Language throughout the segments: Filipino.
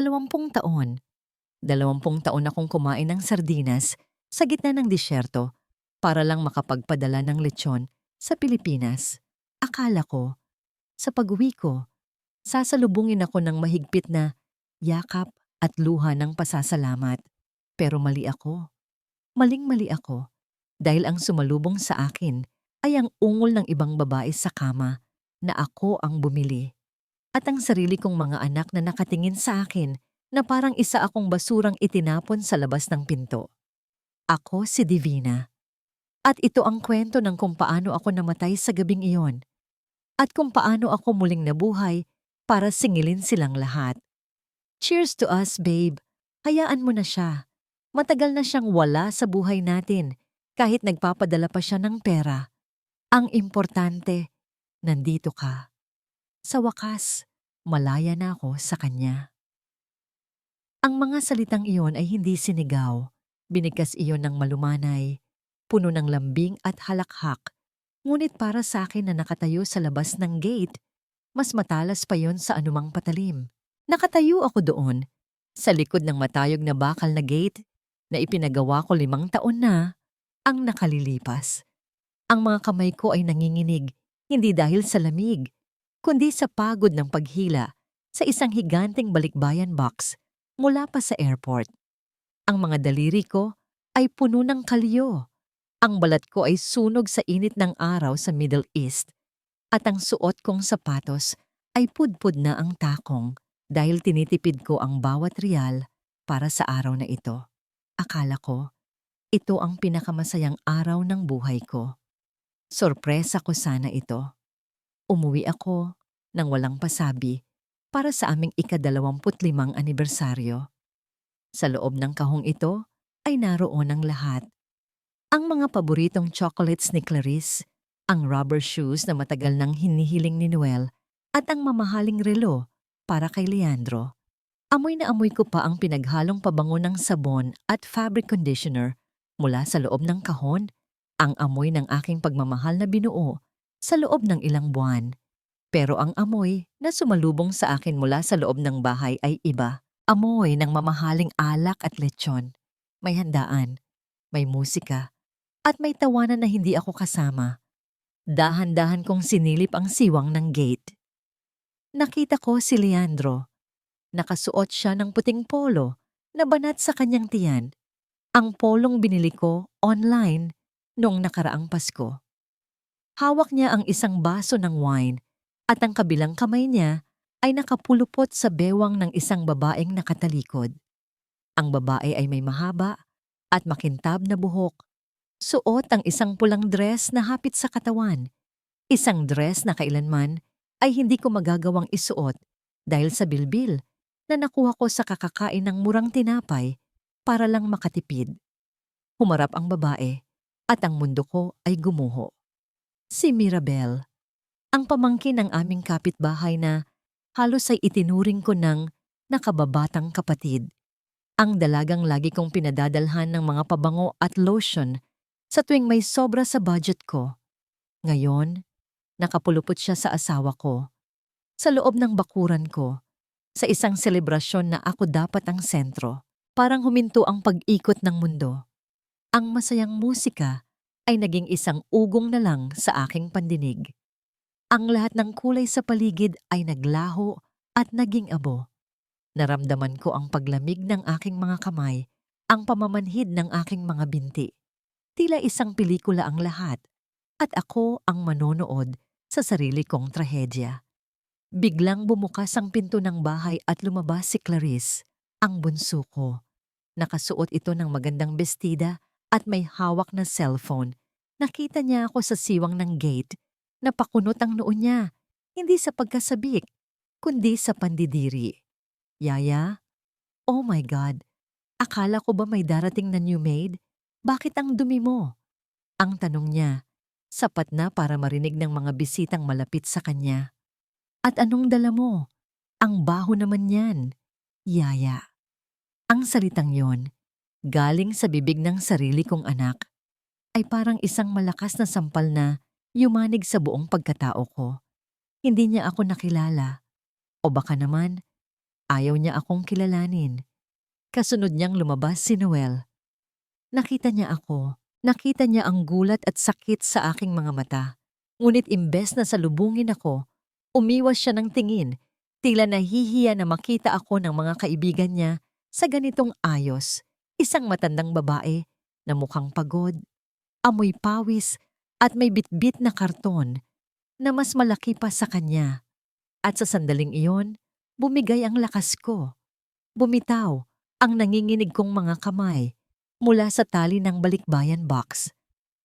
20 taon. 20 taon akong kumain ng sardinas sa gitna ng disyerto para lang makapagpadala ng lechon sa Pilipinas. Akala ko, sa pag-uwi ko, sasalubungin ako ng mahigpit na yakap at luha ng pasasalamat. Pero mali ako. Maling-mali ako. Dahil ang sumalubong sa akin ay ang ungol ng ibang babae sa kama na ako ang bumili. At ang sarili kong mga anak na nakatingin sa akin na parang isa akong basurang itinapon sa labas ng pinto. Ako si Divina. At ito ang kwento ng kung paano ako namatay sa gabing iyon. At kung paano ako muling nabuhay para singilin silang lahat. Cheers to us, babe. Hayaan mo na siya. Matagal na siyang wala sa buhay natin kahit nagpapadala pa siya ng pera. Ang importante, nandito ka. Sa wakas, malaya na ako sa kanya. Ang mga salitang iyon ay hindi sinigaw. Binigkas iyon ng malumanay, puno ng lambing at halakhak. Ngunit para sa akin na nakatayo sa labas ng gate, mas matalas pa yon sa anumang patalim. Nakatayo ako doon, sa likod ng matayog na bakal na gate na ipinagawa ko 5 taon na ang nakalilipas. Ang mga kamay ko ay nanginginig, hindi dahil sa lamig, kundi sa pagod ng paghila sa isang higanteng balikbayan box mula pa sa airport. Ang mga daliri ko ay puno ng kalyo. Ang balat ko ay sunog sa init ng araw sa Middle East. At ang suot kong sapatos ay pudpud na ang takong dahil tinitipid ko ang bawat riyal para sa araw na ito. Akala ko, ito ang pinakamasayang araw ng buhay ko. Sorpresa ko sana ito. Umuwi ako nang walang pasabi para sa aming ika-25 anibersaryo. Sa loob ng kahong ito ay naroon ang lahat. Ang mga paboritong chocolates ni Clarice, ang rubber shoes na matagal nang hinihiling ni Noel, at ang mamahaling relo para kay Leandro. Amoy na amoy ko pa ang pinaghalong pabango ng sabon at fabric conditioner mula sa loob ng kahon, ang amoy ng aking pagmamahal na binuo sa loob ng ilang buwan. Pero ang amoy na sumalubong sa akin mula sa loob ng bahay ay iba. Amoy ng mamahaling alak at lechon. May handaan, may musika, at may tawanan na hindi ako kasama. Dahan-dahan kong sinilip ang siwang ng gate. Nakita ko si Leandro. Nakasuot siya ng puting polo na banat sa kanyang tiyan. Ang polong binili ko online noong nakaraang Pasko. Hawak niya ang isang baso ng wine at ang kabilang kamay niya ay nakapulupot sa bewang ng isang babaeng nakatalikod. Ang babae ay may mahaba at makintab na buhok. Suot ang isang pulang dress na hapit sa katawan. Isang dress na kailanman ay hindi ko magagawang isuot dahil sa bilbil na nakuha ko sa kakakain ng murang tinapay para lang makatipid. Humarap ang babae at ang mundo ko ay gumuho. Si Mirabel, ang pamangkin ng aming kapitbahay na halos ay itinuring ko ng nakababatang kapatid. Ang dalagang lagi kong pinadadalhan ng mga pabango at lotion sa tuwing may sobra sa budget ko. Ngayon, nakapulupot siya sa asawa ko, sa loob ng bakuran ko, sa isang selebrasyon na ako dapat ang sentro. Parang huminto ang pag-ikot ng mundo. Ang masayang musika ay naging isang ugong na lang sa aking pandinig. Ang lahat ng kulay sa paligid ay naglaho at naging abo. Naramdaman ko ang paglamig ng aking mga kamay, ang pamamanhid ng aking mga binti. Tila isang pelikula ang lahat, at ako ang manonood sa sarili kong trahedya. Biglang bumukas ang pinto ng bahay at lumabas si Clarice, ang bunso ko. Nakasuot ito ng magandang bestida at may hawak na cellphone. Nakita niya ako sa siwang ng gate. Napakunot ang noo niya, hindi sa pagkasabik, kundi sa pandidiri. Yaya? Oh my God! Akala ko ba may darating na new maid? Bakit ang dumi mo? Ang tanong niya, sapat na para marinig ng mga bisitang malapit sa kanya. At anong dala mo? Ang baho naman yan. Yaya. Ang salitang yon, galing sa bibig ng sarili kong anak, ay parang isang malakas na sampal na yumanig sa buong pagkatao ko. Hindi niya ako nakilala. O baka naman, Ayaw niya akong kilalanin. Kasunod niyang lumabas si Noel. Nakita niya ako. Nakita niya ang gulat at sakit sa aking mga mata. Ngunit imbes na salubungin ako, umiwas siya ng tingin. Tila nahihiya na makita ako ng mga kaibigan niya sa ganitong ayos. Isang matandang babae na mukhang pagod, amoy pawis at may bitbit na karton na mas malaki pa sa kanya. At sa sandaling iyon, bumigay ang lakas ko. Bumitaw ang nanginginig kong mga kamay mula sa tali ng balikbayan box.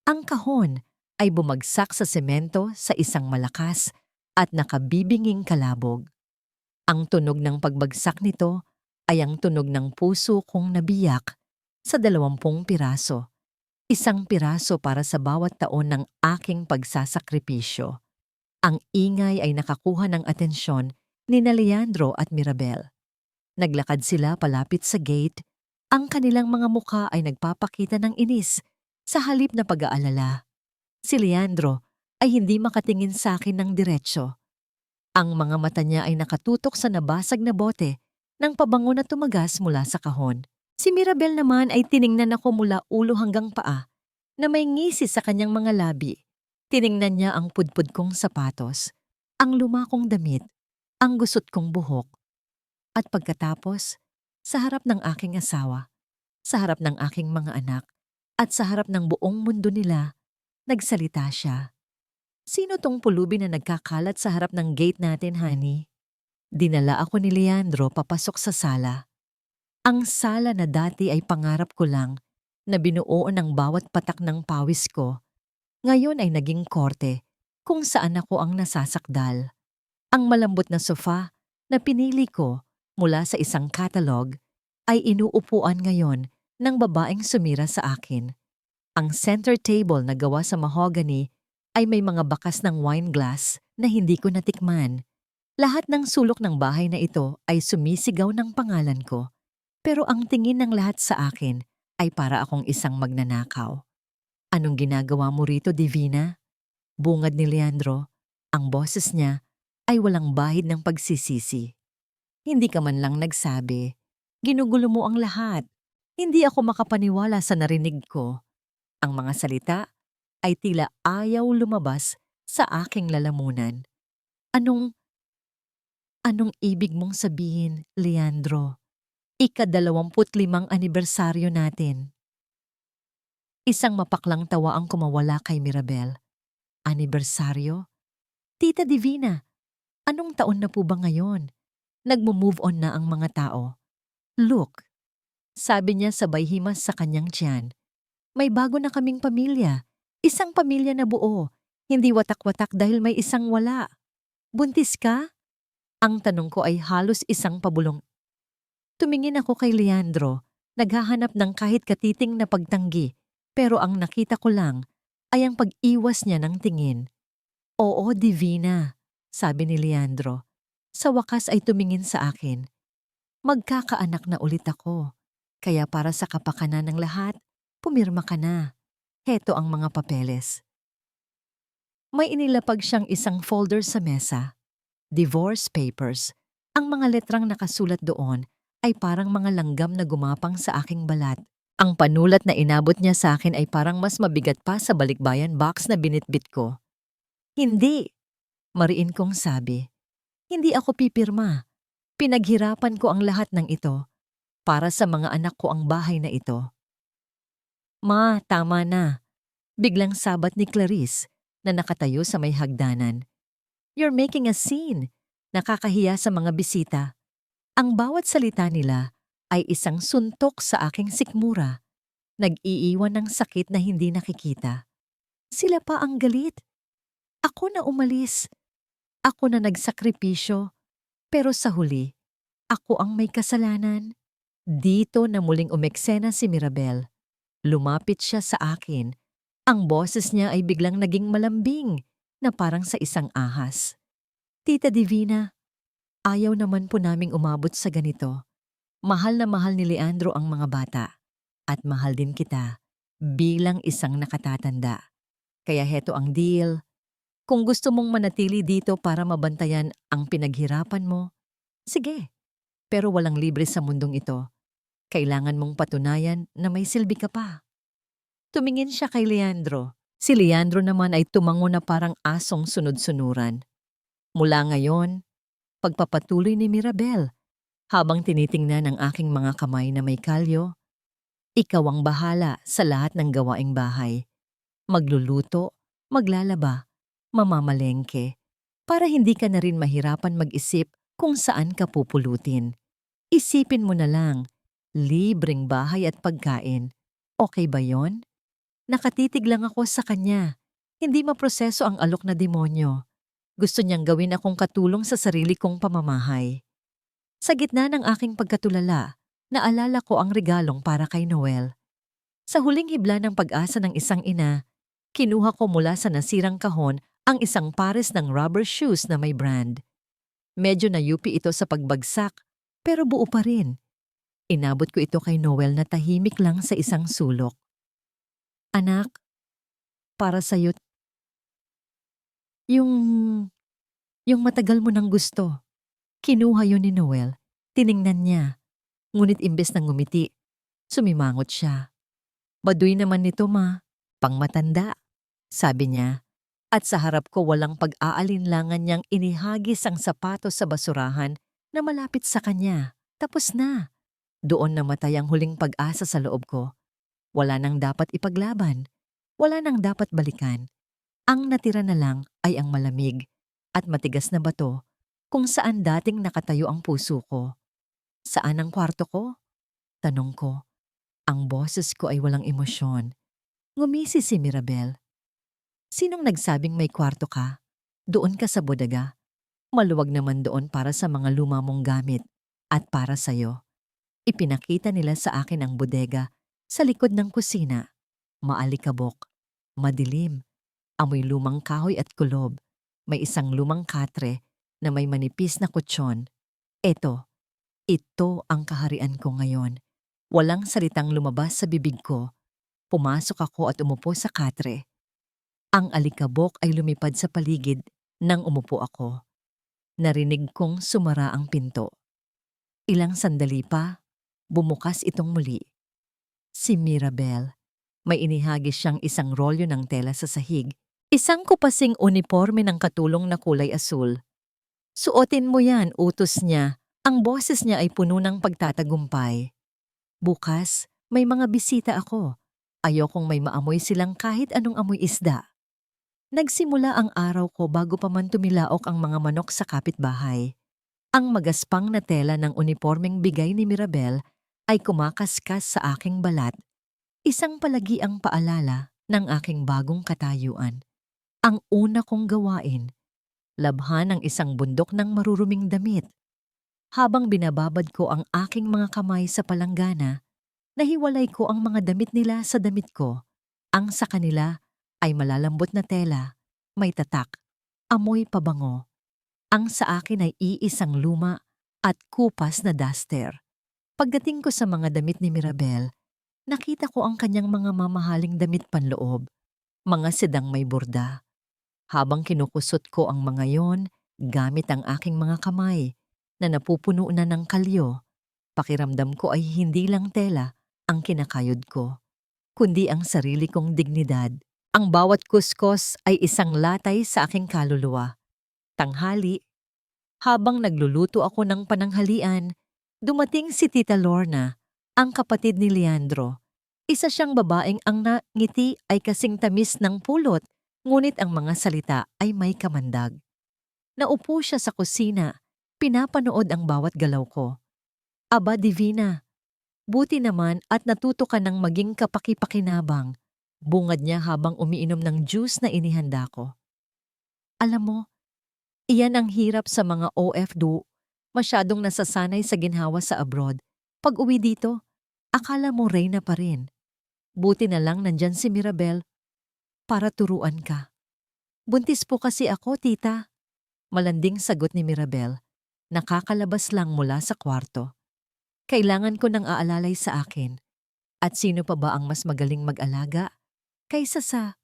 Ang kahon ay bumagsak sa semento sa isang malakas at nakabibinging kalabog. Ang tunog ng pagbagsak nito ay ang tunog ng puso kong nabiyak sa 20 piraso. Isang piraso para sa bawat taon ng aking pagsasakripisyo. Ang ingay ay nakakuha ng atensyon ni Leandro at Mirabel. Naglakad sila palapit sa gate. Ang kanilang mga mukha ay nagpapakita ng inis sa halip na pag-aalala. Si Leandro ay hindi makatingin sa akin ng diretsyo. Ang mga mata niya ay nakatutok sa nabasag na bote ng pabango na tumagas mula sa kahon. Si Mirabel naman ay tiningnan ako mula ulo hanggang paa na may ngisi sa kanyang mga labi. Tiningnan niya ang pudpud kong sapatos, ang luma kong damit, ang gusot kong buhok. At pagkatapos, sa harap ng aking asawa, sa harap ng aking mga anak, at sa harap ng buong mundo nila, nagsalita siya. Sino tong pulubi na nagkakalat sa harap ng gate natin, honey? Dinala ako ni Leandro papasok sa sala. Ang sala na dati ay pangarap ko lang na binuo ng bawat patak ng pawis ko, ngayon ay naging korte kung saan ako ang nasasakdal. Ang malambot na sofa na pinili ko mula sa isang catalog ay inuupuan ngayon ng babaeng sumira sa akin. Ang center table na gawa sa mahogany ay may mga bakas ng wine glass na hindi ko natikman. Lahat ng sulok ng bahay na ito ay sumisigaw ng pangalan ko. Pero ang tingin ng lahat sa akin ay para akong isang magnanakaw. Anong ginagawa mo rito, Divina? Bungad ni Leandro. Ang boses niya ay walang bahid ng pagsisisi. Hindi ka man lang nagsabi. Ginugulo mo ang lahat. Hindi ako makapaniwala sa narinig ko. Ang mga salita ay tila ayaw lumabas sa aking lalamunan. Anong ibig mong sabihin, Leandro? Ika-25 anibersaryo natin. Isang mapaklang tawa ang kumawala kay Mirabel. Anibersaryo? Tita Divina, anong taon na po ba ngayon? Nagmo-move on na ang mga tao. Look, sabi niya sabay himas sa kanyang tiyan. May bago na kaming pamilya. Isang pamilya na buo. Hindi watak-watak dahil may isang wala. Buntis ka? Ang tanong ko ay halos isang pabulong. Tumingin ako kay Leandro, naghahanap ng kahit katiting na pagtanggi, pero ang nakita ko lang ay ang pag-iwas niya ng tingin. Oo, Divina, sabi ni Leandro. Sa wakas ay tumingin sa akin. Magkakaanak na ulit ako, kaya para sa kapakanan ng lahat, pumirma ka na. Heto ang mga papeles. May inilapag siyang isang folder sa mesa. Divorce papers. Ang mga letrang nakasulat doon ay parang mga langgam na gumapang sa aking balat. Ang panulat na inabot niya sa akin ay parang mas mabigat pa sa balikbayan box na binitbit ko. Hindi, mariin kong sabi. Hindi ako pipirma. Pinaghirapan ko ang lahat ng ito. Para sa mga anak ko ang bahay na ito. Ma, tama na. Biglang sabat ni Clarice na nakatayo sa may hagdanan. You're making a scene. Nakakahiya sa mga bisita. Ang bawat salita nila ay isang suntok sa aking sikmura. Nag-iiwan ng sakit na hindi nakikita. Sila pa ang galit. Ako na umalis. Ako na nagsakripisyo. Pero sa huli, ako ang may kasalanan. Dito na muling umeksena si Mirabel. Lumapit siya sa akin. Ang boses niya ay biglang naging malambing na parang sa isang ahas. Tita Divina, ayaw naman po naming umabot sa ganito. Mahal na mahal ni Leandro ang mga bata. At mahal din kita bilang isang nakatatanda. Kaya heto ang deal. Kung gusto mong manatili dito para mabantayan ang pinaghirapan mo, sige, Pero walang libre sa mundong ito. Kailangan mong patunayan na may silbi ka pa. Tumingin siya kay Leandro. Si Leandro naman ay tumango na parang asong sunod-sunuran. Mula ngayon, pagpapatuloy ni Mirabel, habang tinitingnan ang aking mga kamay na may kalyo, ikaw ang bahala sa lahat ng gawaing bahay. Magluluto, maglalaba, mamamalengke, para hindi ka na rin mahirapan mag-isip kung saan ka pupulutin. Isipin mo na lang, libreng bahay at pagkain. Okay ba yon? Nakatitig lang ako sa kanya. Hindi maproseso ang alok na demonyo. Gusto niyang gawin akong katulong sa sarili kong pamamahay. Sa gitna ng aking pagkatulala, naalala ko ang regalong para kay Noel. Sa huling hibla ng pag-asa ng isang ina, kinuha ko mula sa nasirang kahon ang isang pares ng rubber shoes na may brand. Medyo nayupi ito sa pagbagsak, pero buo pa rin. Inabot ko ito kay Noel na tahimik lang sa isang sulok. Anak, para sa'yo, yung, yung matagal mo nang gusto. Kinuha yun ni Noel. Tiningnan niya. Ngunit imbes na ngumiti, sumimangot siya. Baduy naman nito ma, pangmatanda, sabi niya. At sa harap ko walang pag-aalinlangan niyang inihagis ang sapatos sa basurahan na malapit sa kanya. Tapos na. Doon namatay ang huling pag-asa sa loob ko. Wala nang dapat ipaglaban. Wala nang dapat balikan. Ang natira na lang ay ang malamig at matigas na bato kung saan dating nakatayo ang puso ko. Saan ang kwarto ko? Tanong ko. Ang boses ko ay walang emosyon. Ngumisi si Mirabel. Sinong nagsabing may kwarto ka? Doon ka sa bodaga. Maluwag naman doon para sa mga luma mong gamit at para sa'yo. Ipinakita nila sa akin ang bodega sa likod ng kusina. Maalikabok, madilim, amoy lumang kahoy at kulob. May isang lumang katre na may manipis na kutsyon. Ito ang kaharian ko ngayon. Walang salitang lumabas sa bibig ko. Pumasok ako at umupo sa katre. Ang alikabok ay lumipad sa paligid nang umupo ako. Narinig kong sumara ang pinto. Ilang sandali pa, bumukas itong muli. Si Mirabel. May inihagis siyang isang rolyo ng tela sa sahig. Isang kupasing uniforme ng katulong na kulay asul. Suotin mo yan, utos niya. Ang boses niya ay puno ng pagtatagumpay. Bukas, may mga bisita ako. Ayokong may maamoy silang kahit anong amoy isda. Nagsimula ang araw ko bago pa man tumilaok ang mga manok sa kapitbahay. Ang magaspang na tela ng unipormeng bigay ni Mirabel ay kumakaskas sa aking balat. Isang palagiang paalala ng aking bagong katayuan. Ang una kong gawain, labhan ang isang bundok ng maruruming damit. Habang binababad ko ang aking mga kamay sa palanggana, nahiwalay ko ang mga damit nila sa damit ko. Ang sa kanila ay malalambot na tela, may tatak, amoy pabango. Ang sa akin ay iisang luma at kupas na duster. Pagdating ko sa mga damit ni Mirabel, nakita ko ang kanyang mga mamahaling damit panloob, mga sedang may borda. Habang kinukusot ko ang mga yon, gamit ang aking mga kamay na napupuno na ng kalyo, pakiramdam ko ay hindi lang tela ang kinakayod ko, kundi ang sarili kong dignidad. Ang bawat kuskos ay isang latay sa aking kaluluwa. Tanghali, habang nagluluto ako ng pananghalian, dumating si Tita Lorna, ang kapatid ni Leandro. Isa siyang babaeng ang ngiti ay kasing tamis ng pulot, ngunit ang mga salita ay may kamandag. Naupo siya sa kusina, pinapanood ang bawat galaw ko. Aba Divina, buti naman at natuto ka ng maging kapaki-pakinabang, bungad niya habang umiinom ng juice na inihanda ko. Alam mo, iyan ang hirap sa mga OFW, masyadong nasasanay sa ginhawa sa abroad. Pag uwi dito, akala mo reyna pa rin. Buti na lang nandyan si Mirabel para turuan ka. Buntis po kasi ako, tita. Malanding sagot ni Mirabel. Nakakalabas lang mula sa kwarto. Kailangan ko ng aalalay sa akin. At sino pa ba ang mas magaling mag-alaga kaysa sa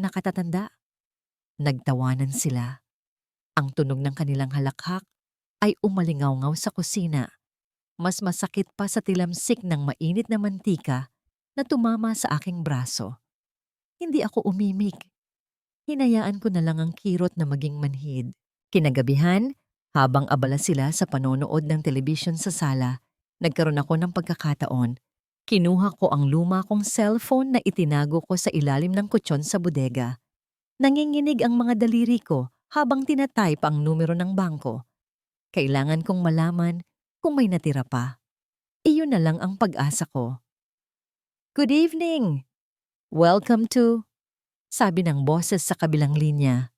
nakatatanda? Nagtawanan sila. Ang tunog ng kanilang halakhak ay umalingaw-ngaw sa kusina. Mas masakit pa sa tilamsik ng mainit na mantika na tumama sa aking braso. Hindi ako umimik. Hinayaan ko na lang ang kirot na maging manhid. Kinagabihan, habang abala sila sa panonood ng telebisyon sa sala, nagkaroon ako ng pagkakataon. Kinuha ko ang luma kong cellphone na itinago ko sa ilalim ng kutsyon sa bodega. Nanginginig ang mga daliri ko habang tinatype ang numero ng bangko. Kailangan kong malaman kung may natira pa. Iyon na lang ang pag-asa ko. "Good evening! Welcome to," sabi ng boses sa kabilang linya.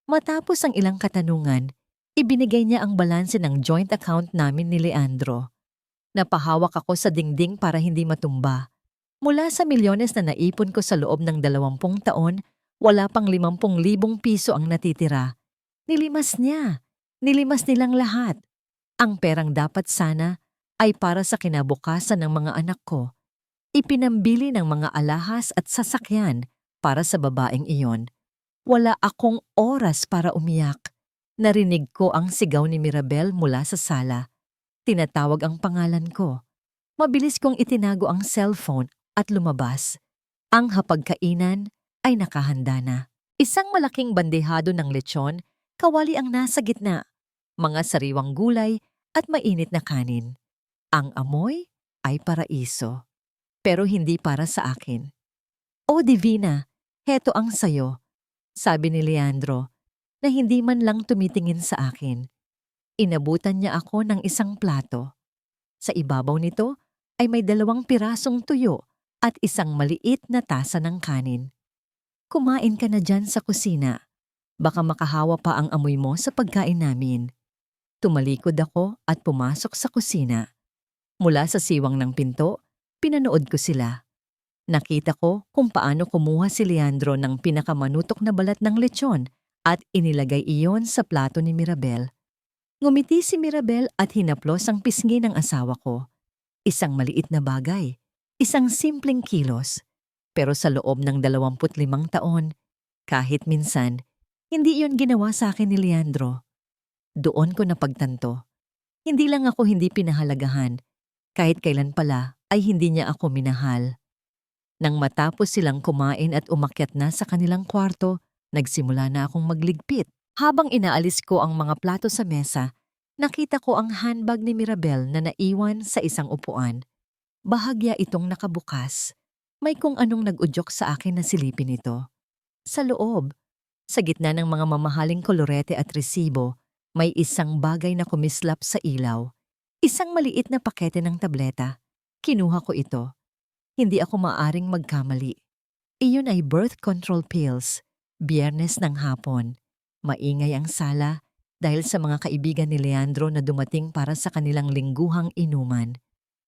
Matapos ang ilang katanungan, ibinigay niya ang balanse ng joint account namin ni Leandro. Napahawak ako sa dingding para hindi matumba. Mula sa milyones na naipon ko sa loob ng 20 taon, wala pang 50,000 piso ang natitira. Nilimas niya. Nilimas nilang lahat. Ang perang dapat sana ay para sa kinabukasan ng mga anak ko. Ipinambili ng mga alahas at sasakyan para sa babaeng iyon. Wala akong oras para umiyak. Narinig ko ang sigaw ni Mirabel mula sa sala. Tinatawag ang pangalan ko. Mabilis kong itinago ang cellphone at lumabas. Ang hapagkainan ay nakahanda na. Isang malaking bandehado ng lechon, kawali ang nasa gitna, mga sariwang gulay at mainit na kanin. Ang amoy ay paraiso. Pero hindi para sa akin. "O Divina, heto ang sayo," sabi ni Leandro, na hindi man lang tumitingin sa akin. Inabutan niya ako ng isang plato. Sa ibabaw nito ay may 2 pirasong tuyo at isang maliit na tasa ng kanin. "Kumain ka na dyan sa kusina. Baka makahawa pa ang amoy mo sa pagkain namin." Tumalikod ako at pumasok sa kusina. Mula sa siwang ng pinto, pinanood ko sila. Nakita ko kung paano kumuha si Leandro ng pinakamanutok na balat ng lechon at inilagay iyon sa plato ni Mirabel. Ngumiti si Mirabel at hinaplos ang pisngi ng asawa ko. Isang maliit na bagay, isang simpleng kilos. Pero sa loob ng 25 taon, kahit minsan, hindi iyon ginawa sa akin ni Leandro. Doon ko napagtanto. Hindi lang ako hindi pinahalagahan, kahit kailan pala ay hindi niya ako minahal. Nang matapos silang kumain at umakyat na sa kanilang kwarto, nagsimula na akong magligpit. Habang inaalis ko ang mga plato sa mesa, nakita ko ang handbag ni Mirabel na naiwan sa isang upuan. Bahagya itong nakabukas. May kung anong nag-udyok sa akin na silipin ito. Sa loob, sa gitna ng mga mamahaling kolorete at resibo, may isang bagay na kumislap sa ilaw. Isang maliit na pakete ng tableta. Kinuha ko ito. Hindi ako maaring magkamali. Iyon ay birth control pills. Biyernes ng hapon. Maingay ang sala dahil sa mga kaibigan ni Leandro na dumating para sa kanilang lingguhang inuman.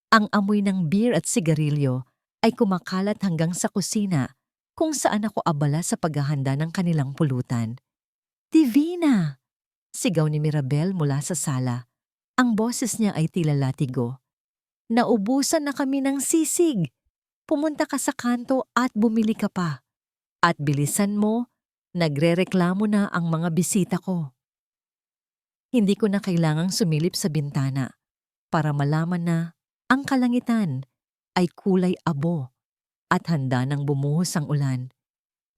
Ang amoy ng beer at sigarilyo ay kumakalat hanggang sa kusina kung saan ako abala sa paghahanda ng kanilang pulutan. "Divina!" sigaw ni Mirabel mula sa sala. Ang boses niya ay tila latigo. "Naubusan na kami ng sisig. Pumunta ka sa kanto at bumili ka pa. At bilisan mo, nagrereklamo na ang mga bisita ko." Hindi ko na kailangang sumilip sa bintana para malaman na ang kalangitan ay kulay abo at handa nang bumuhos ang ulan.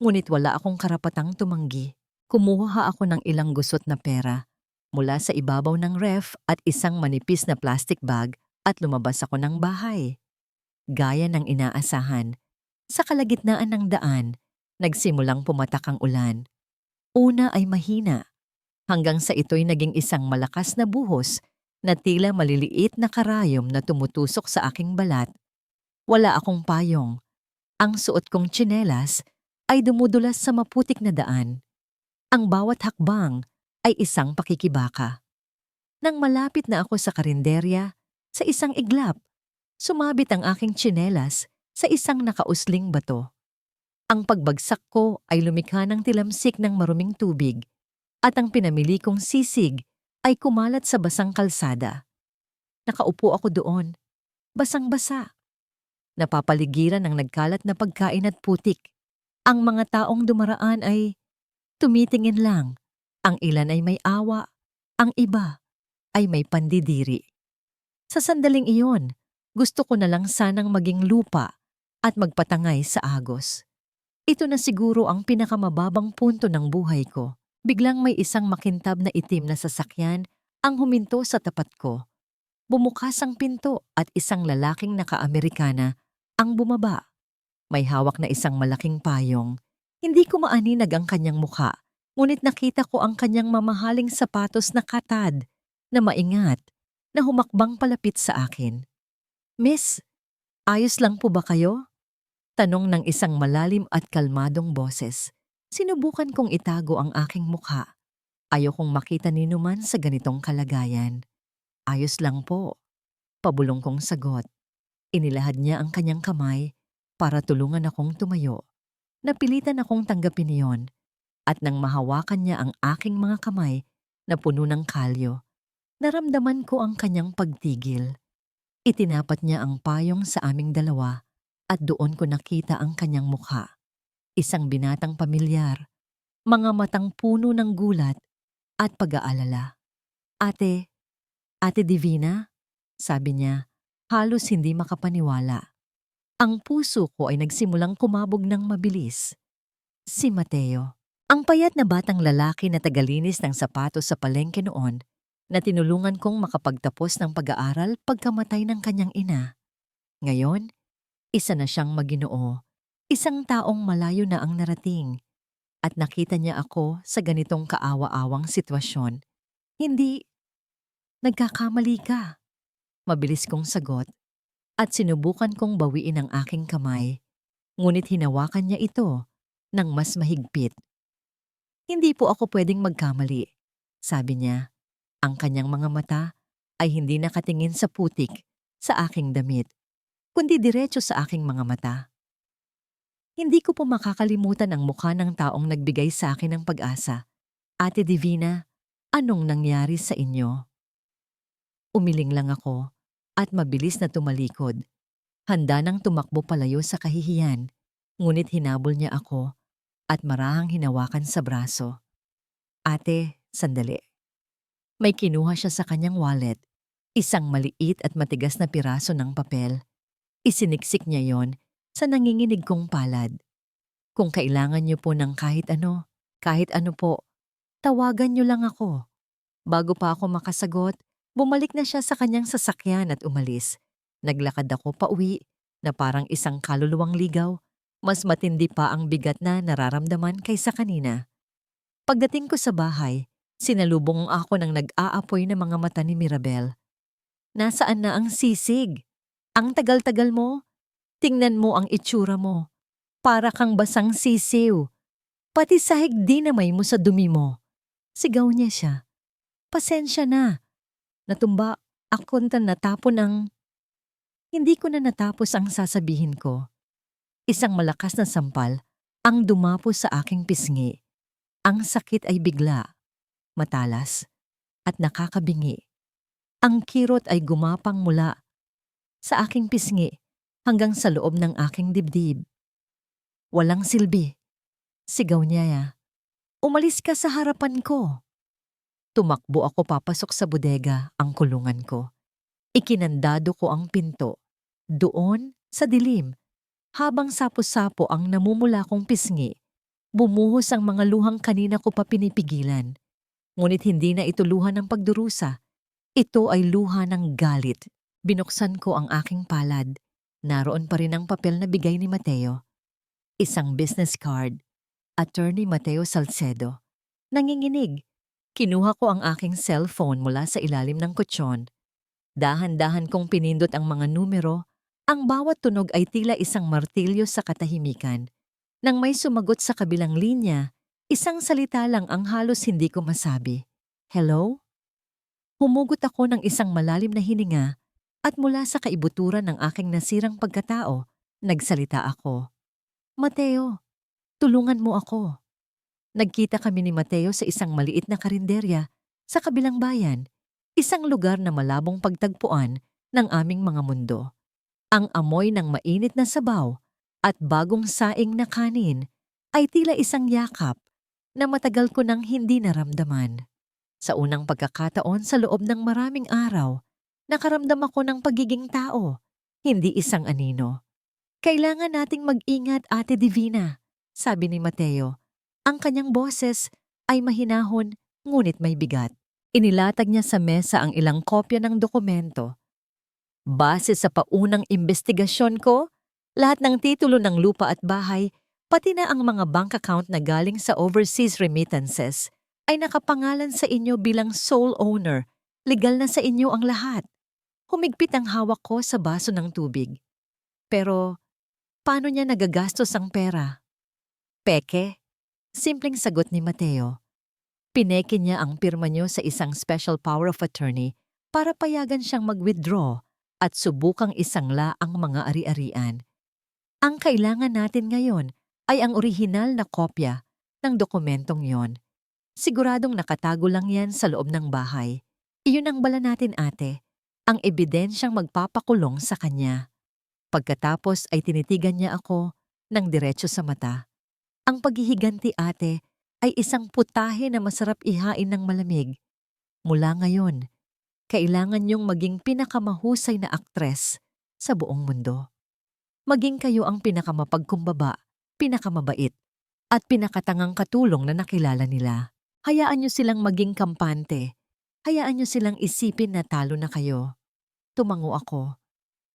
Ngunit wala akong karapatang tumanggi. Kumuha ako ng ilang gusot na pera mula sa ibabaw ng ref at isang manipis na plastic bag at lumabas ako ng bahay. Gaya ng inaasahan, sa kalagitnaan ng daan, nagsimulang pumatak ang ulan. Una ay mahina, hanggang sa ito'y naging isang malakas na buhos na tila maliliit na karayom na tumutusok sa aking balat. Wala akong payong. Ang suot kong tsinelas ay dumudulas sa maputik na daan. Ang bawat hakbang ay isang pakikibaka. Nang malapit na ako sa karinderya, sa isang iglap, sumabit ang aking tsinelas sa isang nakausling bato. Ang pagbagsak ko ay lumikha ng tilamsik ng maruming tubig at ang pinamili kong sisig ay kumalat sa basang kalsada. Nakaupo ako doon, basang-basa. Napapaligiran ng nagkalat na pagkain at putik. Ang mga taong dumaraan ay tumitingin lang. Ang ilan ay may awa, ang iba ay may pandidiri. Sa sandaling iyon, gusto ko na lang sanang maging lupa at magpatangay sa agos. Ito na siguro ang pinakamababang punto ng buhay ko. Biglang may isang makintab na itim na sasakyan ang huminto sa tapat ko. Bumukas ang pinto at isang lalaking naka-Amerikana ang bumaba. May hawak na isang malaking payong. Hindi ko maaninag ang kanyang mukha, ngunit nakita ko ang kanyang mamahaling sapatos na katad, na maingat, na humakbang palapit sa akin. "Miss, ayos lang po ba kayo?" Tanong ng isang malalim at kalmadong boses. Sinubukan kong itago ang aking mukha. Ayokong makita ni Numan sa ganitong kalagayan. "Ayos lang po," pabulong kong sagot. Inilahad niya ang kanyang kamay para tulungan akong tumayo. Napilitan akong tanggapin iyon at nang mahawakan niya ang aking mga kamay na puno ng kalyo, naramdaman ko ang kanyang pagtigil. Itinapat niya ang payong sa aming dalawa at doon ko nakita ang kanyang mukha. Isang binatang pamilyar, mga matang puno ng gulat at pag-aalala. "Ate, Ate Divina?" sabi niya, halos hindi makapaniwala. Ang puso ko ay nagsimulang kumabog ng mabilis. Si Mateo, ang payat na batang lalaki na tagalinis ng sapatos sa palengke noon, na tinulungan kong makapagtapos ng pag-aaral pagkamatay ng kanyang ina. Ngayon, isa na siyang maginoo, isang taong malayo na ang narating, at nakita niya ako sa ganitong kaawa-awang sitwasyon. "Hindi, nagkakamali ka," mabilis kong sagot, at sinubukan kong bawiin ang aking kamay, ngunit hinawakan niya ito ng mas mahigpit. "Hindi po ako pwedeng magkamali," sabi niya. Ang kanyang mga mata ay hindi nakatingin sa putik sa aking damit, kundi diretso sa aking mga mata. Hindi ko po makakalimutan ang mukha ng taong nagbigay sa akin ng pag-asa. "Ate Divina, anong nangyari sa inyo?" Umiling lang ako at mabilis na tumalikod. Handa nang tumakbo palayo sa kahihiyan, ngunit hinabol niya ako at marahang hinawakan sa braso. "Ate, sandali." May kinuha siya sa kanyang wallet, isang maliit at matigas na piraso ng papel. Isiniksik niya yon sa nanginginig kong palad. "Kung kailangan niyo po ng kahit ano po, tawagan niyo lang ako." Bago pa ako makasagot, bumalik na siya sa kanyang sasakyan at umalis. Naglakad ako pauwi na parang isang kaluluwang ligaw. Mas matindi pa ang bigat na nararamdaman kaysa kanina. Pagdating ko sa bahay, sinalubong ako ng nag-aapoy na mga mata ni Mirabel. "Nasaan na ang sisig? Ang tagal-tagal mo? Tingnan mo ang itsura mo. Para kang basang sisiw. Pati sahig dinamay mo sa dumi mo." Sigaw niya siya. "Pasensya na." Natumba ako na natapon ang... Hindi ko na natapos ang sasabihin ko. Isang malakas na sampal ang dumapo sa aking pisngi. Ang sakit ay bigla, matalas, at nakakabingi. Ang kirot ay gumapang mula sa aking pisngi hanggang sa loob ng aking dibdib. "Walang silbi," sigaw niya. "Umalis ka sa harapan ko." Tumakbo ako papasok sa bodega, ang kulungan ko. Ikinandado ko ang pinto. Doon, sa dilim, habang sapo-sapo ang namumula kong pisngi, bumuhos ang mga luhang kanina ko pa pinipigilan. Ngunit hindi na ito luha ng pagdurusa. Ito ay luha ng galit. Binuksan ko ang aking palad. Naroon pa rin ang papel na bigay ni Mateo. Isang business card. Attorney Mateo Salcedo. Nanginginig. Kinuha ko ang aking cellphone mula sa ilalim ng kutsyon. Dahan-dahan kong pinindot ang mga numero. Ang bawat tunog ay tila isang martilyo sa katahimikan. Nang may sumagot sa kabilang linya, isang salita lang ang halos hindi ko masabi. "Hello?" Humugot ako ng isang malalim na hininga at mula sa kaibuturan ng aking nasirang pagkatao, nagsalita ako. "Mateo, tulungan mo ako." Nagkita kami ni Mateo sa isang maliit na karinderya sa kabilang bayan, isang lugar na malabong pagtagpuan ng aming mga mundo. Ang amoy ng mainit na sabaw at bagong saing na kanin ay tila isang yakap na matagal ko nang hindi naramdaman. Sa unang pagkakataon sa loob ng maraming araw, Nakaramdam ako ng pagiging tao, hindi isang anino. Kailangan nating mag-ingat, Ate Divina, sabi ni Mateo. Ang kanyang boses ay mahinahon ngunit may bigat. Inilatag niya sa mesa ang ilang kopya ng dokumento. Base sa paunang investigasyon ko, lahat ng titulo ng lupa at bahay, pati na ang mga bank account na galing sa overseas remittances, ay nakapangalan sa inyo bilang sole owner. Legal na sa inyo ang lahat. Humigpit ang hawak ko sa baso ng tubig. Pero, paano niya nagagastos ang pera? Peke? Simpleng sagot ni Mateo. Pineke niya ang pirma niyo sa isang special power of attorney para payagan siyang mag-withdraw at subukang isangla ang mga ari-arian. Ang kailangan natin ngayon ay ang orihinal na kopya ng dokumentong yon. Siguradong nakatago lang yan sa loob ng bahay. Iyon ang bala natin, ate. Ang ebidensyang magpapakulong sa kanya. Pagkatapos ay tinitigan niya ako ng diretso sa mata. Ang paghihiganti, ate, ay isang putahe na masarap ihain ng malamig. Mula ngayon, kailangan niyong maging pinakamahusay na aktres sa buong mundo. Maging kayo ang pinakamapagkumbaba, pinakamabait, at pinakatangang katulong na nakilala nila. Hayaan niyo silang maging kampante. Hayaan niyo silang isipin na talo na kayo. Tumango ako.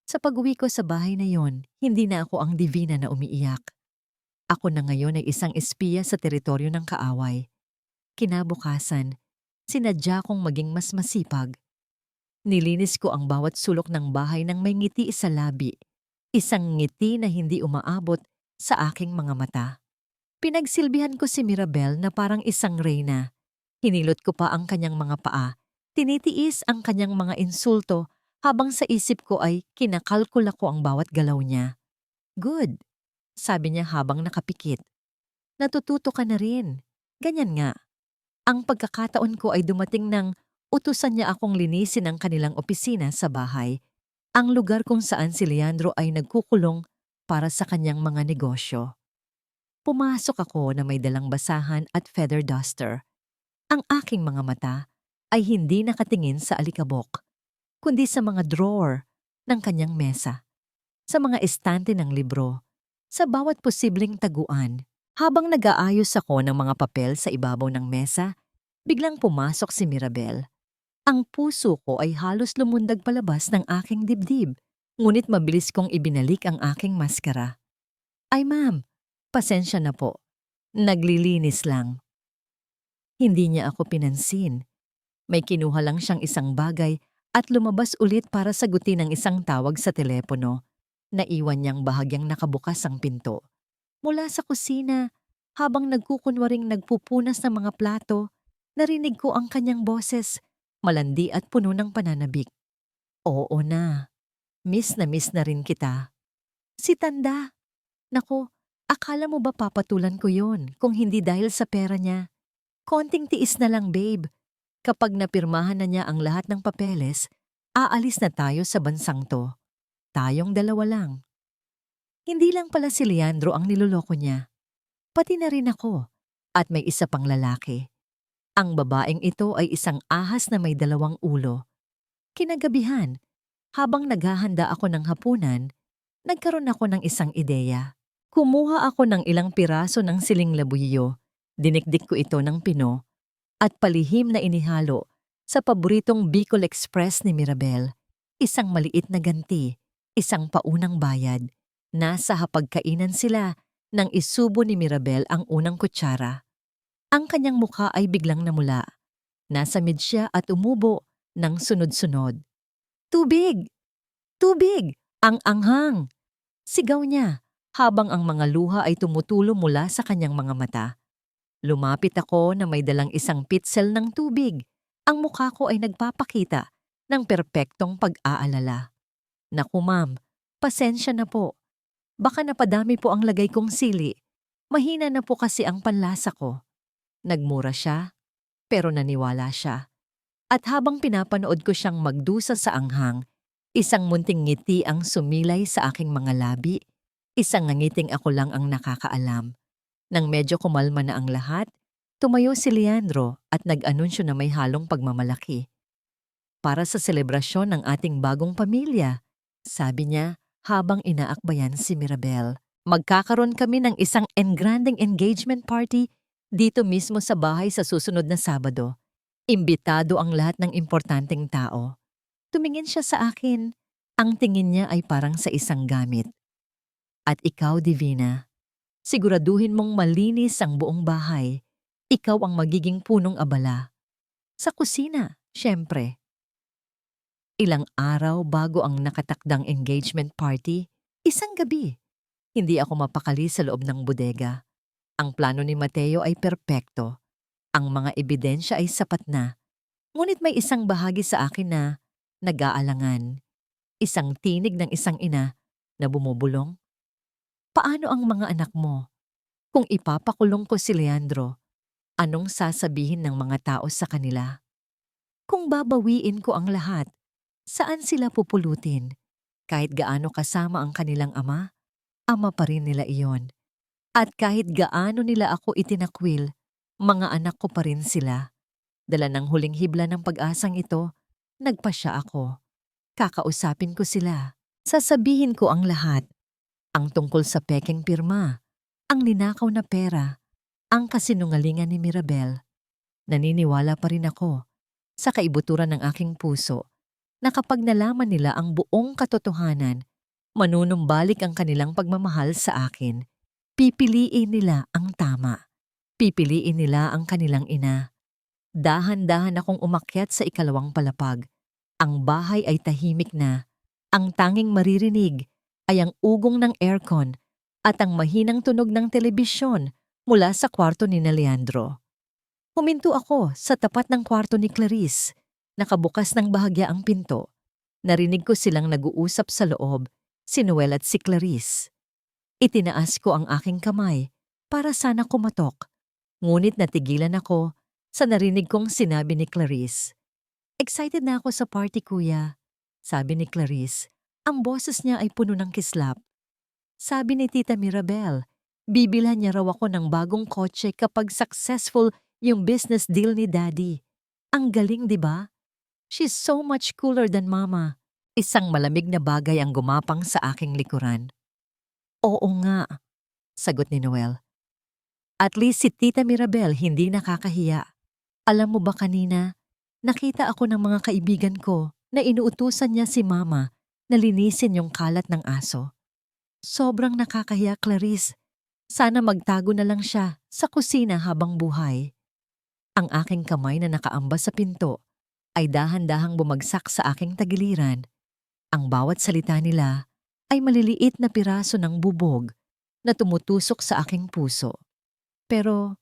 Sa pag-uwi ko sa bahay na yon, hindi na ako ang Divina na umiiyak. Ako na ngayon ay isang espiya sa teritoryo ng kaaway. Kinabukasan, sinadya kong maging mas masipag. Nilinis ko ang bawat sulok ng bahay ng may ngiti sa labi. Isang ngiti na hindi umaabot sa aking mga mata. Pinagsilbihan ko si Mirabel na parang isang reyna. Hinilot ko pa ang kanyang mga paa. Tinitiis ang kanyang mga insulto habang sa isip ko ay kinakalkula ko ang bawat galaw niya. Good, sabi niya habang nakapikit. Natututo ka na rin. Ganyan nga. Ang pagkakataon ko ay dumating nang utusan niya akong linisin ang kanilang opisina sa bahay, ang lugar kung saan si Leandro ay nagkukulong para sa kanyang mga negosyo. Pumasok ako na may dalang basahan at feather duster. Ang aking mga mata ay hindi nakatingin sa alikabok, kundi sa mga drawer ng kanyang mesa, sa mga estante ng libro, sa bawat posibleng taguan. Habang nag-aayos ako ng mga papel sa ibabaw ng mesa, biglang pumasok si Mirabel. Ang puso ko ay halos lumundag palabas ng aking dibdib, ngunit mabilis kong ibinalik ang aking maskara. Ay ma'am, pasensya na po. Naglilinis lang. Hindi niya ako pinansin. May kinuha lang siyang isang bagay at lumabas ulit para sagutin ang isang tawag sa telepono. Naiwan niyang bahagyang nakabukas ang pinto. Mula sa kusina, habang nagkukunwaring nagpupunas ng mga plato, narinig ko ang kanyang boses, malandi at puno ng pananabik. Oo na miss na rin kita. Si Tanda. Naku, akala mo ba papatulan ko yon kung hindi dahil sa pera niya? Konting tiis na lang, babe. Kapag napirmahan na niya ang lahat ng papeles, aalis na tayo sa bansang to. Tayong dalawa lang. Hindi lang pala si Leandro ang niloloko niya. Pati na rin ako. At may isa pang lalaki. Ang babaeng ito ay isang ahas na may dalawang ulo. Kinagabihan, habang naghahanda ako ng hapunan, nagkaroon ako ng isang ideya. Kumuha ako ng ilang piraso ng siling labuyo, dinikdik ko ito ng pino, at palihim na inihalo sa paboritong Bicol Express ni Mirabel. Isang maliit na ganti, isang paunang bayad. Nasa hapagkainan sila nang isubo ni Mirabel ang unang kutsara. Ang kanyang mukha ay biglang namula. Nasamid siya at umubo ng sunod-sunod. Tubig! Tubig! Ang anghang! Sigaw niya habang ang mga luha ay tumutulo mula sa kanyang mga mata. Lumapit ako na may dalang isang pitzel ng tubig. Ang mukha ko ay nagpapakita ng perpektong pag-aalala. Naku ma'am, pasensya na po. Baka napadami po ang lagay kong sili. Mahina na po kasi ang panlasa ko. Nagmura siya, pero naniwala siya. At habang pinapanood ko siyang magdusa sa anghang, isang munting ngiti ang sumilay sa aking mga labi. Isang ngangiting ako lang ang nakakaalam. Nang medyo kumalma na ang lahat, tumayo si Leandro at nag-anunsyo na may halong pagmamalaki. para sa selebrasyon ng ating bagong pamilya, sabi niya habang inaakbayan si Mirabel. Magkakaroon kami ng isang engranding engagement party dito mismo sa bahay sa susunod na Sabado. Imbitado ang lahat ng importanteng tao. Tumingin siya sa akin. Ang tingin niya ay parang sa isang gamit. At ikaw, Divina, siguraduhin mong malinis ang buong bahay. Ikaw ang magiging punong abala. Sa kusina, syempre. Ilang araw bago ang nakatakdang engagement party, isang gabi. Hindi ako mapakali sa loob ng bodega. Ang plano ni Mateo ay perpekto. Ang mga ebidensya ay sapat na. Ngunit may isang bahagi sa akin na nag-aalangan. Isang tinig ng isang ina na bumubulong. Paano ang mga anak mo? Kung ipapakulong ko si Leandro, anong sasabihin ng mga tao sa kanila? Kung babawiin ko ang lahat, saan sila pupulutin? Kahit gaano kasama ang kanilang ama, ama pa rin nila iyon. At kahit gaano nila ako itinakwil, mga anak ko pa rin sila. Dala ng huling hibla ng pag-asang ito, nagpasya ako. Kakausapin ko sila. Sasabihin ko ang lahat. Ang tungkol sa pekeng pirma, ang linakaw na pera, ang kasinungalingan ni Mirabel. Naniniwala pa rin ako sa kaibuturan ng aking puso na kapag nalaman nila ang buong katotohanan, manunumbalik ang kanilang pagmamahal sa akin. Pipiliin nila ang tama. Pipiliin nila ang kanilang ina. Dahan-dahan akong umakyat sa ikalawang palapag. Ang bahay ay tahimik na. Ang tanging maririnig ay ang ugong ng aircon at ang mahinang tunog ng telebisyon mula sa kwarto ni Leandro. Huminto ako sa tapat ng kwarto ni Clarice. Nakabukas ng bahagya ang pinto. Narinig ko silang nag-uusap sa loob, si Noel at si Clarice. Itinaas ko ang aking kamay para sana kumatok. Ngunit natigilan ako sa narinig kong sinabi ni Clarice. Excited na ako sa party, kuya. Sabi ni Clarice. Ang boses niya ay puno ng kislap. Sabi ni Tita Mirabel, bibilhan niya raw ako ng bagong kotse kapag successful yung business deal ni Daddy. Ang galing, di ba? She's so much cooler than Mama. Isang malamig na bagay ang gumapang sa aking likuran. Oo nga, sagot ni Noel. At least si Tita Mirabel hindi nakakahiya. Alam mo ba kanina, nakita ako ng mga kaibigan ko na inuutusan niya si Mama na linisin yung kalat ng aso. Sobrang nakakahiya, Clarice. Sana magtago na lang siya sa kusina habang buhay. Ang aking kamay na nakaambas sa pinto ay dahan-dahang bumagsak sa aking tagiliran. Ang bawat salita nila ay maliliit na piraso ng bubog na tumutusok sa aking puso. Pero,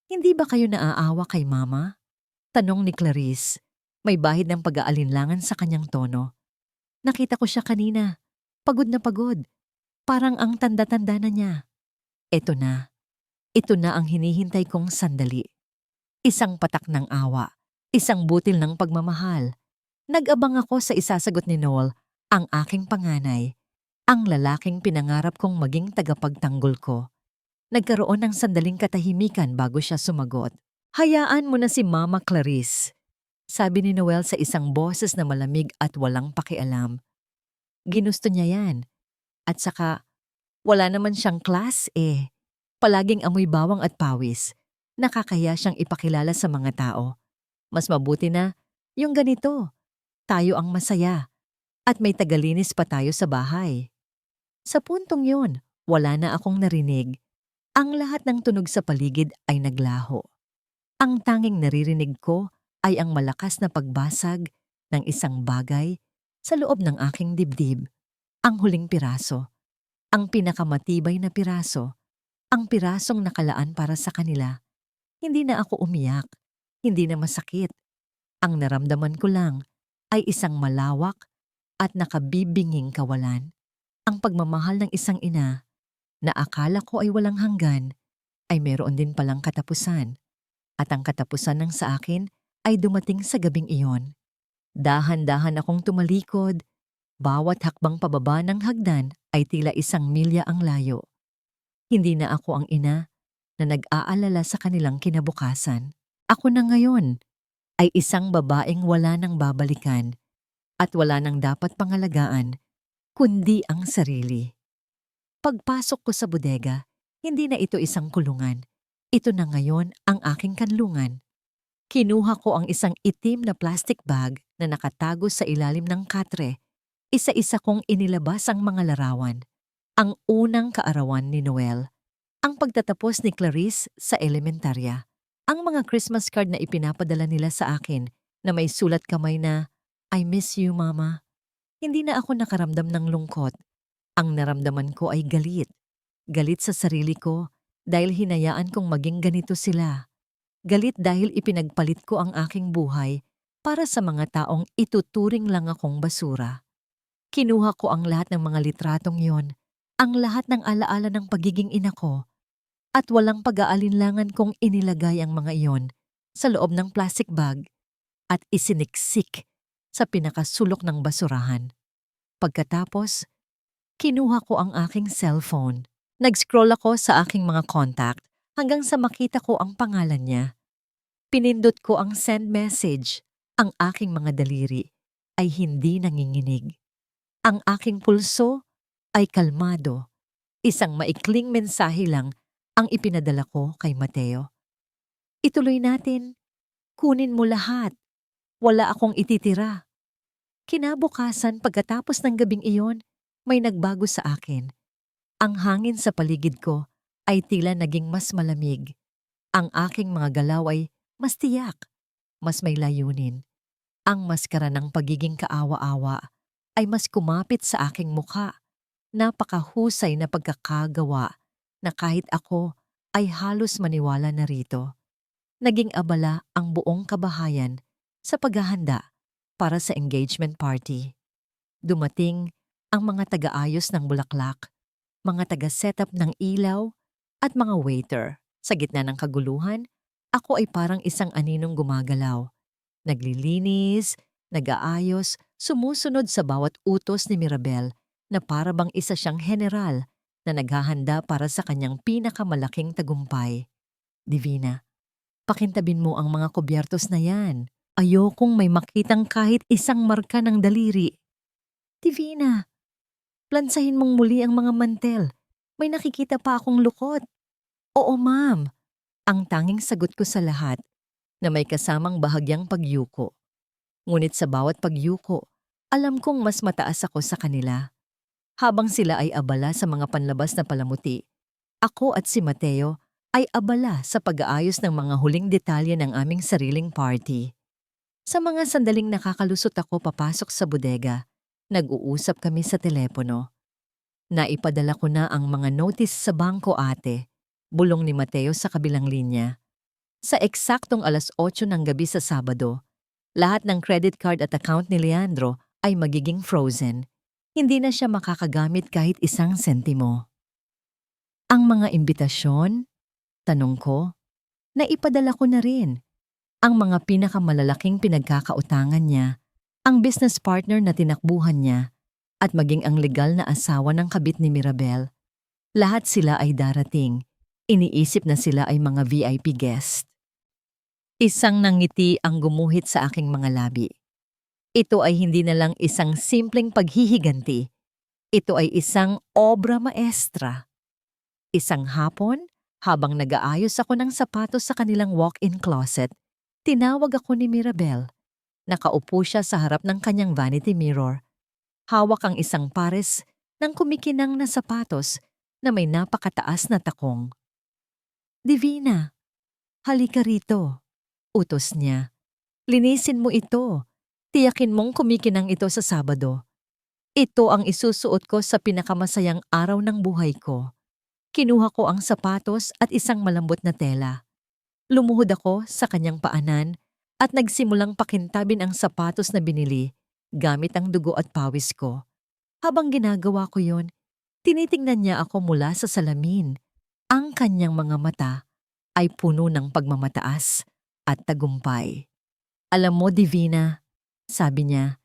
hindi ba kayo naaawa kay Mama? Tanong ni Clarice. May bahid ng pag-aalinlangan sa kanyang tono. Nakita ko siya kanina. Pagod na pagod. Parang ang tanda-tanda na niya. Ito na. Ito na ang hinihintay kong sandali. Isang patak ng awa. Isang butil ng pagmamahal. Nag-abang ako sa isasagot ni Noel, ang aking panganay. Ang lalaking pinangarap kong maging tagapagtanggol ko. Nagkaroon ng sandaling katahimikan bago siya sumagot. Hayaan mo na si Mama Clarice. Sabi ni Noel sa isang boses na malamig at walang pakialam. Ginusto niya yan. At saka, wala naman siyang class eh. Palaging amoy bawang at pawis. Nakakaya siyang ipakilala sa mga tao. Mas mabuti na, yung ganito. Tayo ang masaya. At may tagalinis pa tayo sa bahay. Sa puntong yon, wala na akong narinig. Ang lahat ng tunog sa paligid ay naglaho. Ang tanging naririnig ko ay ang malakas na pagbasag ng isang bagay sa loob ng aking dibdib. Ang huling piraso. Ang pinakamatibay na piraso. Ang pirasong nakalaan para sa kanila. Hindi na ako umiyak. Hindi na masakit. Ang naramdaman ko lang ay isang malawak at nakabibinging kawalan. Ang pagmamahal ng isang ina na akala ko ay walang hanggan ay meron din palang katapusan. At ang katapusan ng sa akin ay dumating sa gabing iyon. Dahan-dahan akong tumalikod. Bawat hakbang pababa ng hagdan ay tila isang milya ang layo. Hindi na ako ang ina na nag-aalala sa kanilang kinabukasan. Ako na ngayon ay isang babaeng wala nang babalikan at wala nang dapat pangalagaan kundi ang sarili. Pagpasok ko sa bodega, hindi na ito isang kulungan. Ito na ngayon ang aking kanlungan. Kinuha ko ang isang itim na plastic bag na nakatago sa ilalim ng katre. Isa-isa kong inilabas ang mga larawan. Ang unang kaarawan ni Noel. Ang pagtatapos ni Clarice sa elementarya. Ang mga Christmas card na ipinapadala nila sa akin na may sulat kamay na, "I miss you, Mama." Hindi na ako nakaramdam ng lungkot. Ang naramdaman ko ay galit. Galit sa sarili ko dahil hinayaan kong maging ganito sila. Galit dahil ipinagpalit ko ang aking buhay para sa mga taong ituturing lang akong basura. Kinuha ko ang lahat ng mga litratong yon, ang lahat ng alaala ng pagiging ina ko, at walang pag-aalinlangan kong inilagay ang mga iyon sa loob ng plastic bag at isiniksik sa pinakasulok ng basurahan. Pagkatapos, kinuha ko ang aking cellphone. Nag-scroll ako sa aking mga contact hanggang sa makita ko ang pangalan niya. Pinindot ko ang send message. Ang aking mga daliri ay hindi nanginginig. Ang aking pulso ay kalmado. Isang maikling mensahe lang ang ipinadala ko kay Mateo. Ituloy natin. Kunin mo lahat. Wala akong ititira. Kinabukasan pagkatapos ng gabing iyon, may nagbago sa akin. Ang hangin sa paligid ko ay tila naging mas malamig. Ang aking mga galaw ay mas tiyak, mas may layunin. Ang maskara ng pagiging kaawa-awa ay mas kumapit sa aking mukha. Napakahusay na pagkakagawa na kahit ako ay halos maniwala na rito. Naging abala ang buong kabahayan sa paghahanda para sa engagement party. Dumating ang mga taga-ayos ng bulaklak, mga taga-setup ng ilaw, at mga waiter. Sa gitna ng kaguluhan, ako ay parang isang aninong gumagalaw. Naglilinis, nag-aayos, sumusunod sa bawat utos ni Mirabel na para bang isa siyang general na naghahanda para sa kanyang pinakamalaking tagumpay. Divina, pakintabin mo ang mga kubyertos na yan. Ayokong may makitang kahit isang marka ng daliri. Divina, plansahin mong muli ang mga mantel. May nakikita pa akong lukot. Oo, ma'am. Ang tanging sagot ko sa lahat na may kasamang bahagyang pagyuko. Ngunit sa bawat pagyuko, alam kong mas mataas ako sa kanila. Habang sila ay abala sa mga panlabas na palamuti, ako at si Mateo ay abala sa pag-aayos ng mga huling detalye ng aming sariling party. Sa mga sandaling nakakalusot ako papasok sa bodega, nag-uusap kami sa telepono. Naipadala ko na ang mga notice sa bangko, ate, bulong ni Mateo sa kabilang linya. Sa eksaktong 8:00 ng gabi sa Sabado, lahat ng credit card at account ni Leandro ay magiging frozen. Hindi na siya makakagamit kahit isang sentimo. Ang mga imbitasyon, tanong ko, naipadala ko na rin. Ang mga pinakamalalaking pinagkakautangan niya, ang business partner na tinakbuhan niya, at maging ang legal na asawa ng kabit ni Mirabel. Lahat sila ay darating. Iniisip na sila ay mga VIP guest. Isang nangiti ang gumuhit sa aking mga labi. Ito ay hindi na lang isang simpleng paghihiganti. Ito ay isang obra maestra. Isang hapon, habang nag-aayos ako ng sapatos sa kanilang walk-in closet, tinawag ako ni Mirabel. Nakaupo siya sa harap ng kanyang vanity mirror. Hawak ang isang pares ng kumikinang na sapatos na may napakataas na takong. Divina, halika rito. Utos niya. Linisin mo ito. Tiyakin mong kumikinang ito sa Sabado. Ito ang isusuot ko sa pinakamasayang araw ng buhay ko. Kinuha ko ang sapatos at isang malambot na tela. Lumuhod ako sa kanyang paanan at nagsimulang pakintabin ang sapatos na binili gamit ang dugo at pawis ko. Habang ginagawa ko yon, tinitingnan niya ako mula sa salamin. Ang kanyang mga mata ay puno ng pagmamataas at tagumpay. Alam mo, Divina, sabi niya,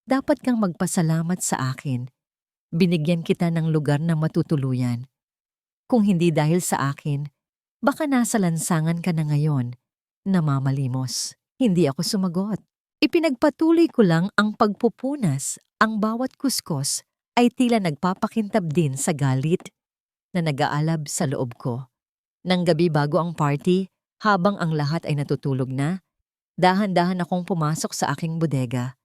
dapat kang magpasalamat sa akin. Binigyan kita ng lugar na matutuluyan. Kung hindi dahil sa akin, baka nasa lansangan ka na ngayon, namamalimos. Hindi ako sumagot. Ipinagpatuloy ko lang ang pagpupunas. Ang bawat kuskos ay tila nagpapakintab din sa galit na nag-aalab sa loob ko. Nang gabi bago ang party, habang ang lahat ay natutulog na, dahan-dahan akong pumasok sa aking bodega.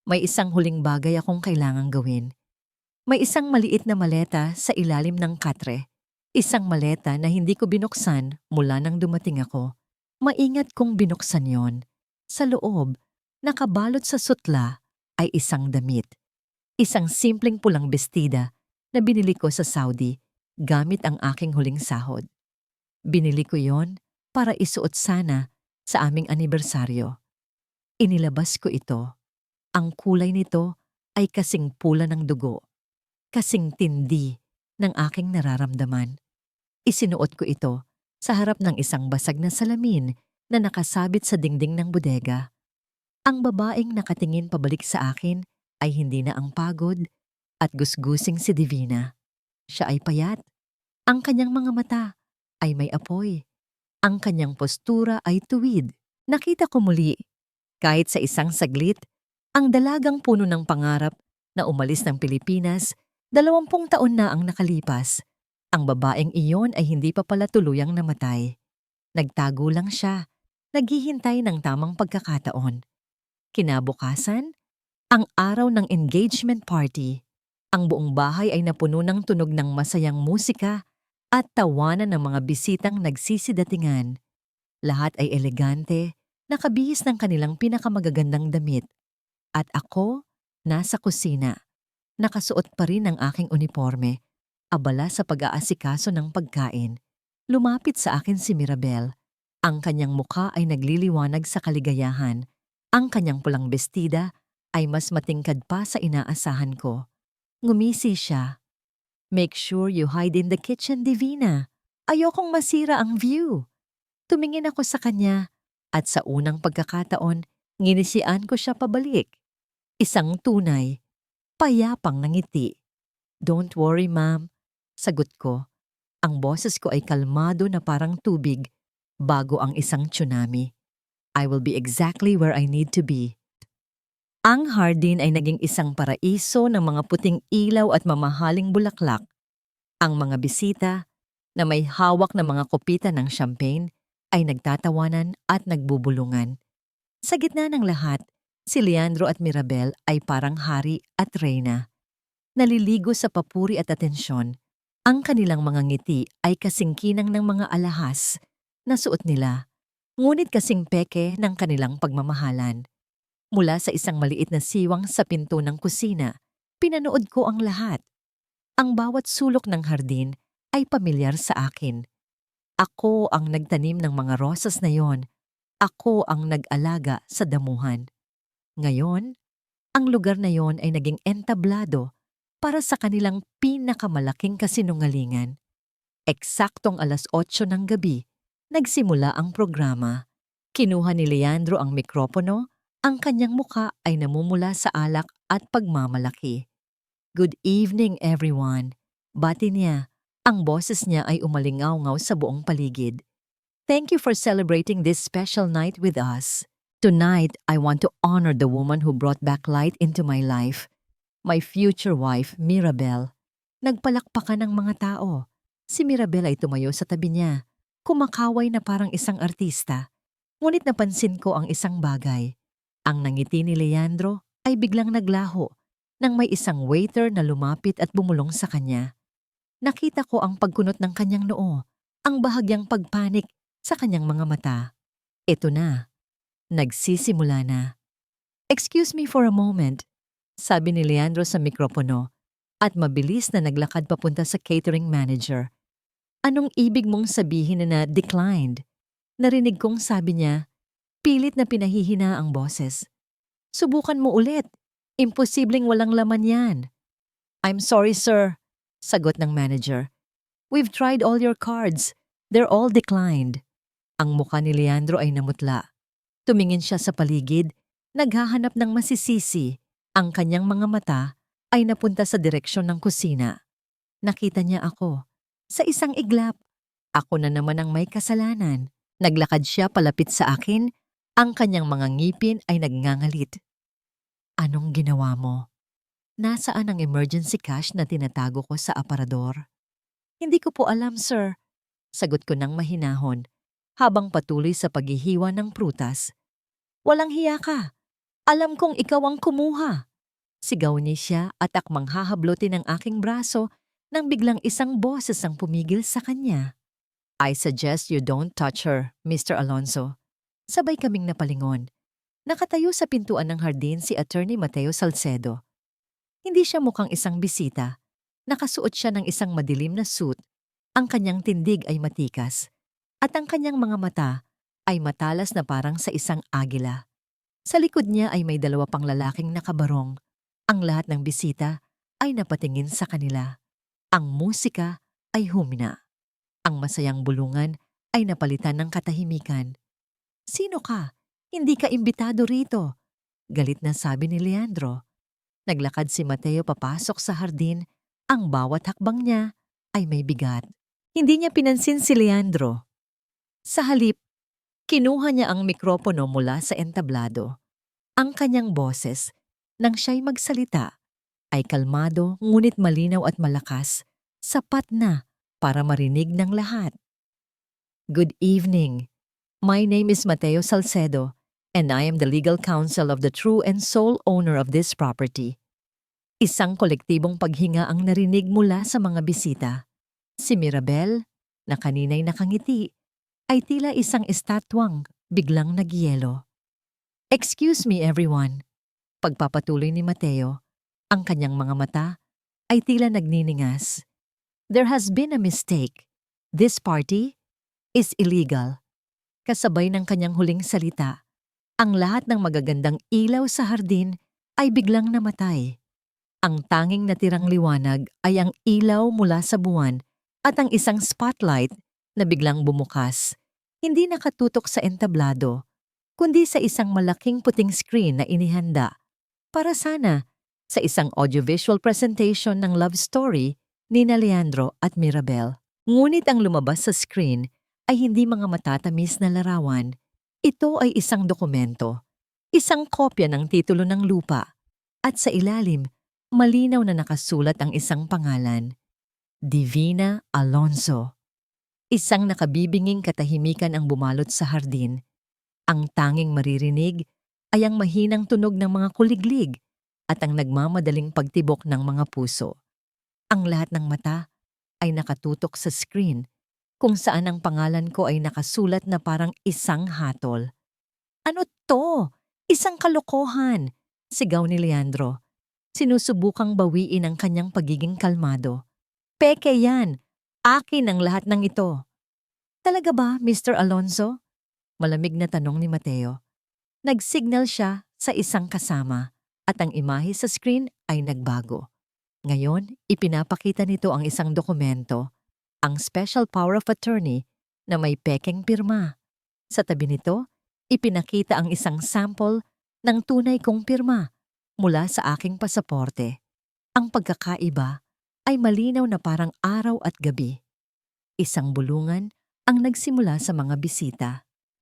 May isang huling bagay akong kailangang gawin. May isang maliit na maleta sa ilalim ng katre. Isang maleta na hindi ko binuksan mula nang dumating ako. Maingat kong binuksan yon. Sa loob, nakabalot sa sutla, ay isang damit. Isang simpleng pulang bestida na binili ko sa Saudi gamit ang aking huling sahod. Binili ko yon para isuot sana sa aming anibersaryo. Inilabas ko ito. Ang kulay nito ay kasing pula ng dugo, kasing tindi ng aking nararamdaman. Isinuot ko ito sa harap ng isang basag na salamin na nakasabit sa dingding ng bodega. Ang babaeng nakatingin pabalik sa akin ay hindi na ang pagod at gusgusing si Divina. Siya ay payat. Ang kanyang mga mata ay may apoy. Ang kanyang postura ay tuwid. Nakita ko muli, kahit sa isang saglit, ang dalagang puno ng pangarap na umalis ng Pilipinas, 20 taon na ang nakalipas. Ang babaeng iyon ay hindi pa pala tuluyang namatay. Nagtago lang siya, naghihintay ng tamang pagkakataon. Kinabukasan, ang araw ng engagement party. Ang buong bahay ay napuno ng tunog ng masayang musika at tawanan ng mga bisitang nagsisidatingan. Lahat ay elegante, nakabihis ng kanilang pinakamagagandang damit. At ako, nasa kusina. Nakasuot pa rin ang aking uniforme, abala sa pag-aasikaso ng pagkain. Lumapit sa akin si Mirabel. Ang kanyang mukha ay nagliliwanag sa kaligayahan. Ang kanyang pulang bestida ay mas matingkad pa sa inaasahan ko. Ngumisi siya. "Make sure you hide in the kitchen, Divina. Ayokong masira ang view." Tumingin ako sa kanya at sa unang pagkakataon, nginisian ko siya pabalik. Isang tunay, payapang ngiti. "Don't worry, ma'am," sagot ko. Ang boses ko ay kalmado na parang tubig bago ang isang tsunami. "I will be exactly where I need to be." Ang hardin ay naging isang paraiso ng mga puting ilaw at mamahaling bulaklak. Ang mga bisita na may hawak na mga kopita ng champagne ay nagtatawanan at nagbubulungan. Sa gitna ng lahat, si Leandro at Mirabel ay parang hari at reyna. Naliligo sa papuri at atensyon. Ang kanilang mga ngiti ay kasing kinang ng mga alahas na suot nila, ngunit kasing peke ng kanilang pagmamahalan. Mula sa isang maliit na siwang sa pinto ng kusina, pinanood ko ang lahat. Ang bawat sulok ng hardin ay pamilyar sa akin. Ako ang nagtanim ng mga rosas na yon. Ako ang nag-alaga sa damuhan. Ngayon, ang lugar na yon ay naging entablado para sa kanilang pinakamalaking kasinungalingan. Eksaktong 8:00 ng gabi, nagsimula ang programa. Kinuha ni Leandro ang mikropono, ang kanyang muka ay namumula sa alak at pagmamalaki. "Good evening, everyone." Bati niya. Ang boses niya ay umalingaw-ngaw sa buong paligid. "Thank you for celebrating this special night with us. Tonight, I want to honor the woman who brought back light into my life. My future wife, Mirabel." Nagpalakpakan ng mga tao. Si Mirabel ay tumayo sa tabi niya, kumakaway na parang isang artista. Ngunit napansin ko ang isang bagay. Ang nangiti ni Leandro ay biglang naglaho nang may isang waiter na lumapit at bumulong sa kanya. Nakita ko ang pagkunot ng kanyang noo, ang bahagyang pagpanik sa kanyang mga mata. Ito na. Nagsisimula na. "Excuse me for a moment," sabi ni Leandro sa mikropono at mabilis na naglakad papunta sa catering manager. "Anong ibig mong sabihin na declined?" Narinig kong sabi niya, pilit na pinahihina ang boses. "Subukan mo ulit. Imposibleng walang laman yan." "I'm sorry, sir," sagot ng manager. "We've tried all your cards. They're all declined." Ang mukha ni Leandro ay namutla. Tumingin siya sa paligid, naghahanap ng masisisi. Ang kanyang mga mata ay napunta sa direksyon ng kusina. Nakita niya ako. Sa isang iglap, ako na naman ang may kasalanan. Naglakad siya palapit sa akin Ang kanyang mga ngipin ay nagngangalit. Anong ginawa mo? Nasaan ang emergency cash na tinatago ko sa aparador? Hindi ko po alam, sir. Sagot ko ng mahinahon habang patuloy sa paghihiwa ng prutas. Walang hiya ka. Alam kong ikaw ang kumuha. Sigaw niya siya at akmang hahablutin ang aking braso nang biglang isang boses ang pumigil sa kanya. I suggest you don't touch her, Mr. Alonso. Sabay kaming napalingon. Nakatayo sa pintuan ng hardin si Attorney Mateo Salcedo. Hindi siya mukhang isang bisita. Nakasuot siya ng isang madilim na suit. Ang kanyang tindig ay matikas. At ang kanyang mga mata ay matalas na parang sa isang agila. Sa likod niya ay may dalawa pang lalaking nakabarong. Ang lahat ng bisita ay napatingin sa kanila. Ang musika ay humina. Ang masayang bulungan ay napalitan ng katahimikan. Sino ka? Hindi ka imbitado rito. Galit na sabi ni Leandro. Naglakad si Mateo papasok sa hardin. Ang bawat hakbang niya ay may bigat. Hindi niya pinansin si Leandro. Sa halip, kinuha niya ang mikropono mula sa entablado. Ang kanyang boses, nang siya'y magsalita, ay kalmado ngunit malinaw at malakas, sapat na para marinig ng lahat. Good evening. My name is Mateo Salcedo, and I am the legal counsel of the true and sole owner of this property. Isang kolektibong paghinga ang narinig mula sa mga bisita. Si Mirabel, na kanina'y nakangiti, ay tila isang estatwang biglang nagyelo. Excuse me everyone. Pagpapatuloy ni Mateo, ang kanyang mga mata ay tila nagniningas. There has been a mistake. This party is illegal. Kasabay ng kanyang huling salita, ang lahat ng magagandang ilaw sa hardin ay biglang namatay. Ang tanging natirang liwanag ay ang ilaw mula sa buwan at ang isang spotlight na biglang bumukas, hindi nakatutok sa entablado, kundi sa isang malaking puting screen na inihanda para sana sa isang audiovisual presentation ng love story ni Leandro at Mirabel. Ngunit ang lumabas sa screen ay hindi mga matatamis na larawan. Ito ay isang dokumento, isang kopya ng titulo ng lupa, at sa ilalim, malinaw na nakasulat ang isang pangalan, Divina Alonso. Isang nakabibinging katahimikan ang bumalot sa hardin. Ang tanging maririnig ay ang mahinang tunog ng mga kuliglig at ang nagmamadaling pagtibok ng mga puso. Ang lahat ng mata ay nakatutok sa screen kung saan ang pangalan ko ay nakasulat na parang isang hatol. Ano to? Isang kalokohan! Sigaw ni Leandro. Sinusubukang bawiin ang kanyang pagiging kalmado. Peke yan! Akin ang lahat ng ito. Talaga ba, Mr. Alonso? Malamig na tanong ni Mateo. Nag-signal siya sa isang kasama at ang imahe sa screen ay nagbago. Ngayon, ipinapakita nito ang isang dokumento, ang Special Power of Attorney na may pekeng pirma. Sa tabi nito, ipinakita ang isang sample ng tunay kong pirma mula sa aking pasaporte. Ang pagkakaiba ay malinaw na parang araw at gabi. Isang bulungan ang nagsimula sa mga bisita.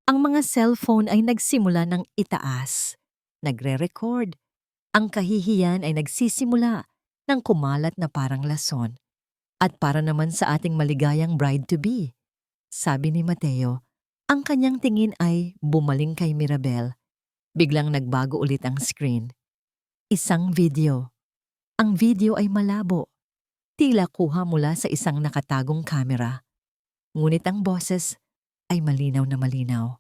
Ang mga cellphone ay nagsimula ng itaas. Nagre-record. Ang kahihiyan ay nagsisimula ng kumalat na parang lason. At para naman sa ating maligayang bride-to-be, sabi ni Mateo, ang kanyang tingin ay bumaling kay Mirabel. Biglang nagbago ulit ang screen. Isang video. Ang video ay malabo. Tila kuha mula sa isang nakatagong kamera. Ngunit ang boses ay malinaw na malinaw.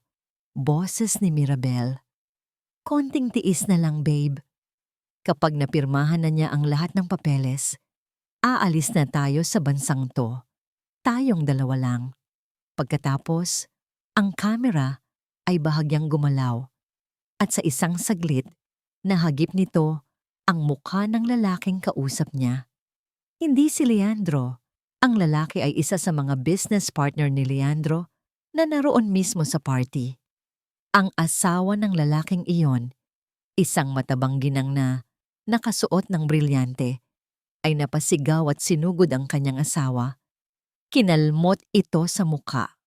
Boses ni Mirabel. Konting tiis na lang, babe. Kapag napirmahan na niya ang lahat ng papeles, aalis na tayo sa bansang to. Tayong dalawa lang. Pagkatapos, ang kamera ay bahagyang gumalaw at sa isang saglit, nahagip nito ang mukha ng lalaking kausap niya. Hindi si Leandro. Ang lalaki ay isa sa mga business partner ni Leandro na naroon mismo sa party. Ang asawa ng lalaking iyon, isang matabang ginang na nakasuot ng brilyante, ay napasigaw at sinugod ang kanyang asawa. Kinalmot ito sa muka.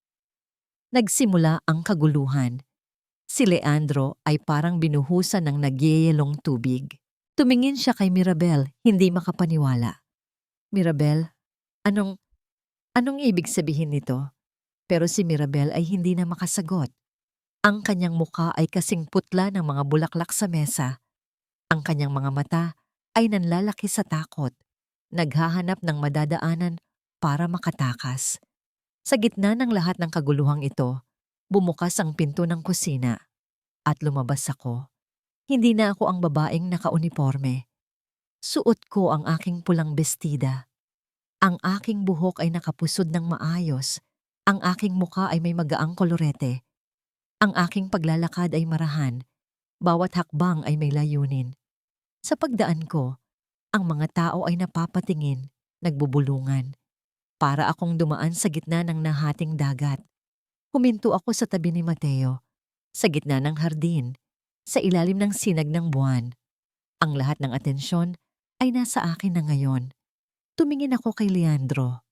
Nagsimula ang kaguluhan. Si Leandro ay parang binuhusan ng nagyeyelong tubig. Tumingin siya kay Mirabel, hindi makapaniwala. Mirabel, anong, anong ibig sabihin nito? Pero si Mirabel ay hindi na makasagot. Ang kanyang muka ay kasing putla ng mga bulaklak sa mesa. Ang kanyang mga mata ay nanlalaki sa takot. Naghahanap ng madadaanan para makatakas. Sa gitna ng lahat ng kaguluhang ito, bumukas ang pinto ng kusina at lumabas ako. Hindi na ako ang babaeng nakauniporme. Suot ko ang aking pulang bestida. Ang aking buhok ay nakapusod ng maayos. Ang aking muka ay may magaang kolorete. Ang aking paglalakad ay marahan. Bawat hakbang ay may layunin. Sa pagdaan ko, ang mga tao ay napapatingin, nagbubulungan. Para akong dumaan sa gitna ng nahating dagat. Huminto ako sa tabi ni Mateo, sa gitna ng hardin, sa ilalim ng sinag ng buwan. Ang lahat ng atensyon ay nasa akin na ngayon. Tumingin ako kay Leandro.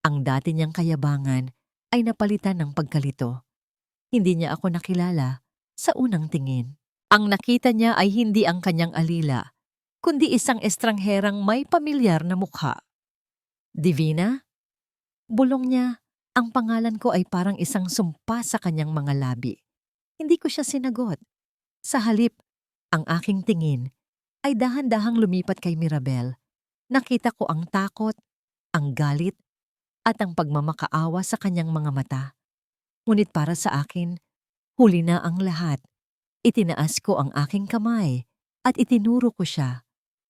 Ang dati niyang kayabangan ay napalitan ng pagkalito. Hindi niya ako nakilala sa unang tingin. Ang nakita niya ay hindi ang kanyang alila, kundi isang estrangherang may pamilyar na mukha. Divina? Bulong niya, ang pangalan ko ay parang isang sumpa sa kanyang mga labi. Hindi ko siya sinagot. Sa halip, ang aking tingin ay dahan-dahang lumipat kay Mirabel. Nakita ko ang takot, ang galit, at ang pagmamakaawa sa kanyang mga mata. Ngunit para sa akin, huli na ang lahat. Itinaas ko ang aking kamay at itinuro ko siya.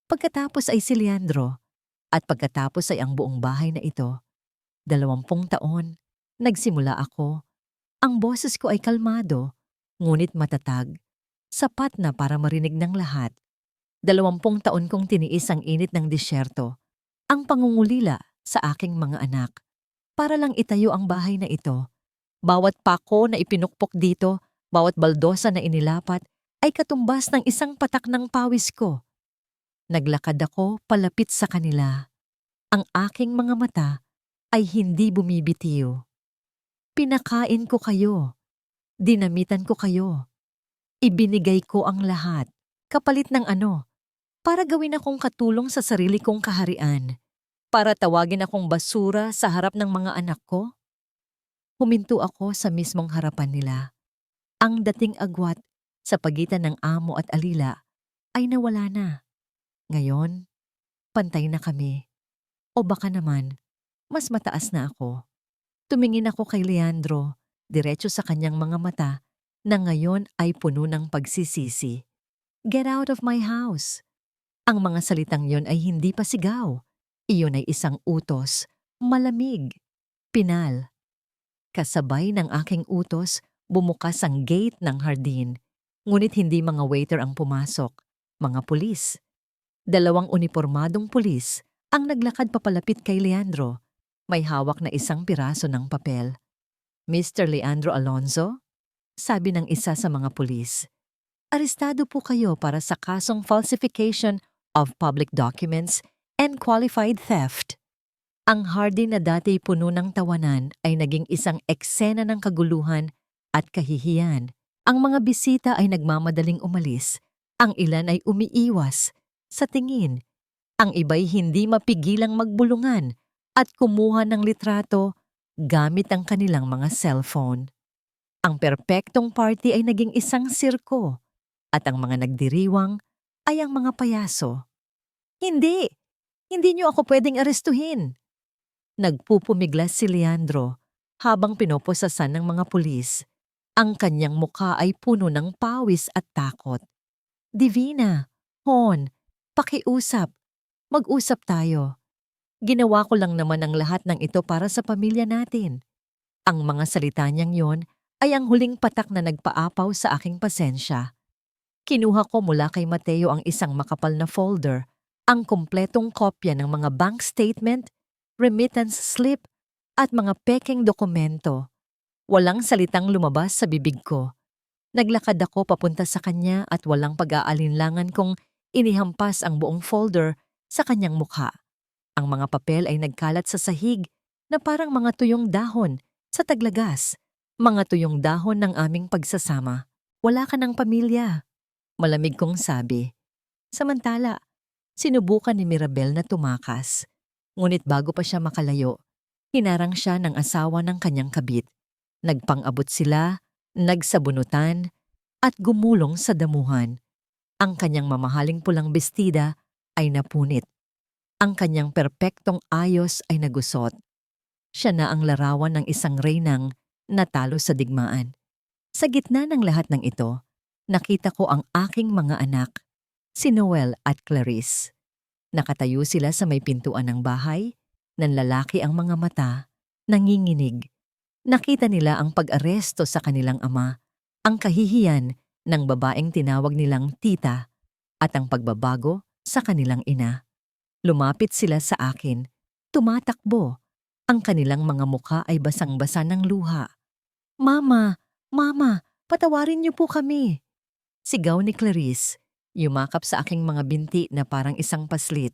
Pagkatapos ay si Leandro at pagkatapos ay ang buong bahay na ito. 20 taon, nagsimula ako. Ang boses ko ay kalmado, ngunit matatag. Sapat na para marinig ng lahat. 20 taon kong tiniis ang init ng disyerto, ang pangungulila sa aking mga anak. Para lang itayo ang bahay na ito. Bawat pako na ipinukpok dito, bawat baldosa na inilapat, ay katumbas ng isang patak ng pawis ko. Naglakad ako palapit sa kanila. Ang aking mga mata ay hindi bumibitiw. Pinakain ko kayo. Dinamitan ko kayo. Ibinigay ko ang lahat. Kapalit ng ano? Para gawin akong katulong sa sarili kong kaharian. Para tawagin akong basura sa harap ng mga anak ko? Huminto ako sa mismong harapan nila. Ang dating agwat sa pagitan ng amo at alila ay nawala na. Ngayon, pantay na kami. O baka naman, mas mataas na ako. Tumingin ako kay Leandro, diretso sa kanyang mga mata, na ngayon ay puno ng pagsisisi. Get out of my house! Ang mga salitang yon ay hindi pa sigaw. Iyon ay isang utos, malamig, pinal. Kasabay ng aking utos, bumukas ang gate ng hardin. Ngunit hindi mga waiter ang pumasok, mga pulis. 2 unipormadong pulis ang naglakad papalapit kay Leandro. May hawak na isang piraso ng papel. Mr. Leandro Alonzo? Sabi ng isa sa mga pulis. Arestado po kayo para sa kasong falsification of public documents and qualified theft. Ang hardin na dati puno ng tawanan ay naging isang eksena ng kaguluhan at kahihiyan. Ang mga bisita ay nagmamadaling umalis. Ang ilan ay umiiwas sa tingin. Ang iba'y hindi mapigilang magbulungan at kumuha ng litrato gamit ang kanilang mga cellphone. Ang perpektong party ay naging isang sirko at ang mga nagdiriwang ay ang mga payaso. Hindi! Hindi niyo ako pwedeng arestuhin! Nagpupumiglas si Leandro habang pinoposasan ng mga pulis. Ang kanyang mukha ay puno ng pawis at takot. Divina, Hon, pakiusap. Mag-usap tayo. Ginawa ko lang naman ang lahat ng ito para sa pamilya natin. Ang mga salita niyang yon ay ang huling patak na nagpaapaw sa aking pasensya. Kinuha ko mula kay Mateo ang isang makapal na folder, ang kumpletong kopya ng mga bank statement, remittance slip, at mga pekeng dokumento. Walang salitang lumabas sa bibig ko. Naglakad ako papunta sa kanya at walang pag-aalinlangan kong inihampas ang buong folder sa kanyang mukha. Ang mga papel ay nagkalat sa sahig na parang mga tuyong dahon sa taglagas, mga tuyong dahon ng aming pagsasama. Wala ka ng pamilya. Malamig kong sabi. Samantala, sinubukan ni Mirabel na tumakas. Ngunit bago pa siya makalayo, hinarang siya ng asawa ng kanyang kabit. Nagpang-abot sila, nagsabunutan, at gumulong sa damuhan. Ang kanyang mamahaling pulang bestida ay napunit. Ang kanyang perpektong ayos ay nagusot. Siya na ang larawan ng isang reynang natalo sa digmaan. Sa gitna ng lahat ng ito, nakita ko ang aking mga anak, si Noel at Clarice. Nakatayo sila sa may pintuan ng bahay, nanlalaki ang mga mata, nanginginig. Nakita nila ang pag-aresto sa kanilang ama, ang kahihiyan ng babaeng tinawag nilang tita, at ang pagbabago sa kanilang ina. Lumapit sila sa akin, tumatakbo. Ang kanilang mga mukha ay basang-basa ng luha. Mama! Mama! Patawarin niyo po kami! Sigaw ni Clarice, yumakap sa aking mga binti na parang isang paslit.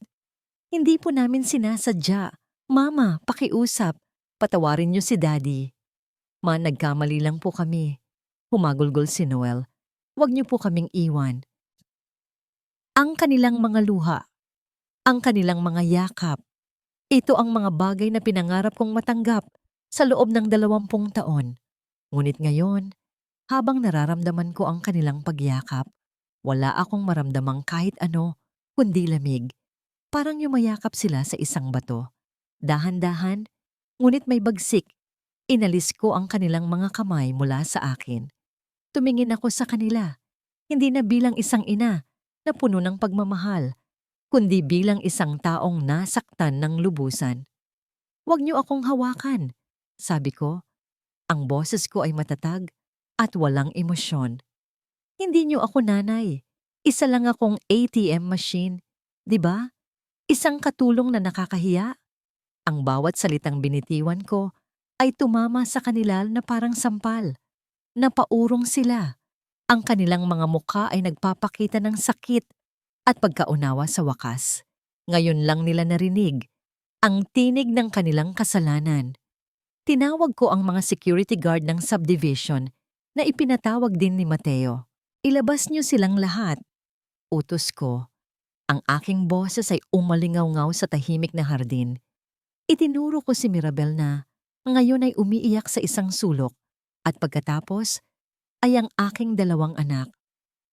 Hindi po namin sinasadya. Mama, pakiusap. Patawarin niyo si Daddy. Ma, nagkamali lang po kami. Humagulgol si Noel. Huwag niyo po kaming iwan. Ang kanilang mga luha. Ang kanilang mga yakap. Ito ang mga bagay na pinangarap kong matanggap sa loob ng 20 taon. Ngunit ngayon, habang nararamdaman ko ang kanilang pagyakap, wala akong maramdamang kahit ano, kundi lamig. Parang yumayakap sila sa isang bato. Dahan-dahan, ngunit may bagsik. Inalis ko ang kanilang mga kamay mula sa akin. Tumingin ako sa kanila, hindi na bilang isang ina na puno ng pagmamahal, kundi bilang isang taong nasaktan ng lubusan. Huwag niyo akong hawakan, sabi ko. Ang boses ko ay matatag at walang emosyon. Hindi niyo ako nanay. Isa lang akong ATM machine. 'Di ba? Isang katulong na nakakahiya. Ang bawat salitang binitiwan ko ay tumama sa kanila na parang sampal. Napaurong sila. Ang kanilang mga mukha ay nagpapakita ng sakit at pagkaunawa sa wakas. Ngayon lang nila narinig ang tinig ng kanilang kasalanan. Tinawag ko ang mga security guard ng subdivision na ipinatawag din ni Mateo. Ilabas niyo silang lahat. Utos ko. Ang aking boses ay umalingaw-ngaw sa tahimik na hardin. Itinuro ko si Mirabel na ngayon ay umiiyak sa isang sulok at pagkatapos ay ang aking 2 anak.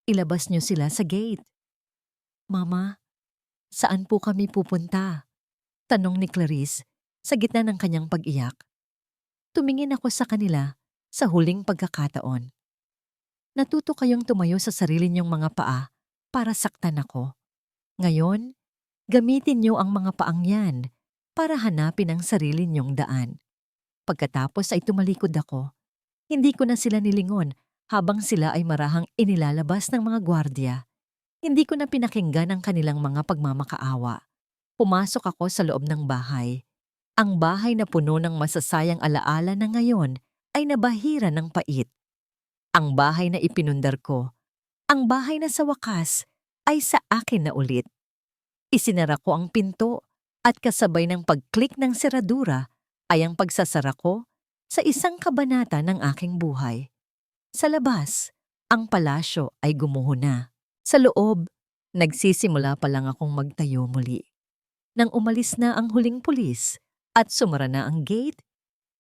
Ilabas niyo sila sa gate. Mama, saan po kami pupunta? Tanong ni Clarice sa gitna ng kanyang pag-iyak. Tumingin ako sa kanila sa huling pagkakataon. Natuto kayong tumayo sa sarili niyong mga paa para saktan ako. Ngayon, gamitin niyo ang mga paang yan para hanapin ang sarili niyong daan. Pagkatapos ay tumalikod ako. Hindi ko na sila nilingon habang sila ay marahang inilalabas ng mga gwardya. Hindi ko na pinakinggan ang kanilang mga pagmamakaawa. Pumasok ako sa loob ng bahay. Ang bahay na puno ng masasayang alaala na ngayon ay nabahira ng pait. Ang bahay na ipinundar ko, ang bahay na sa wakas ay sa akin na ulit. Isinara ko ang pinto at kasabay ng pag-click ng seradura ay ang pagsasara ko sa isang kabanata ng aking buhay. Sa labas, ang palasyo ay gumuho na. Sa loob, nagsisimula pa lang akong magtayo muli. Nang umalis na ang huling pulis at sumara na ang gate,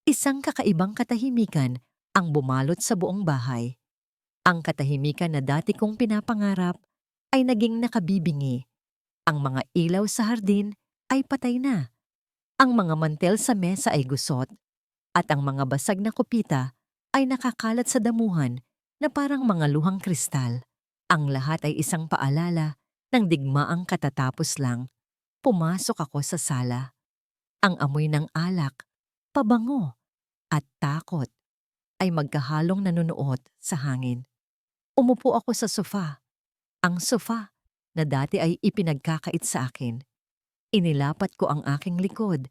isang kakaibang katahimikan ang bumalot sa buong bahay. Ang katahimikan na dati kong pinapangarap ay naging nakabibingi. Ang mga ilaw sa hardin ay patay na. Ang mga mantel sa mesa ay gusot at ang mga basag na kopita ay nakakalat sa damuhan na parang mga luhang kristal. Ang lahat ay isang paalala ng digmaang katatapos lang. Pumasok ako sa sala. Ang amoy ng alak, pabango, at takot ay magkahalong nanunuot sa hangin. Umupo ako sa sofa. Ang sofa na dati ay ipinagkakait sa akin. Inilapat ko ang aking likod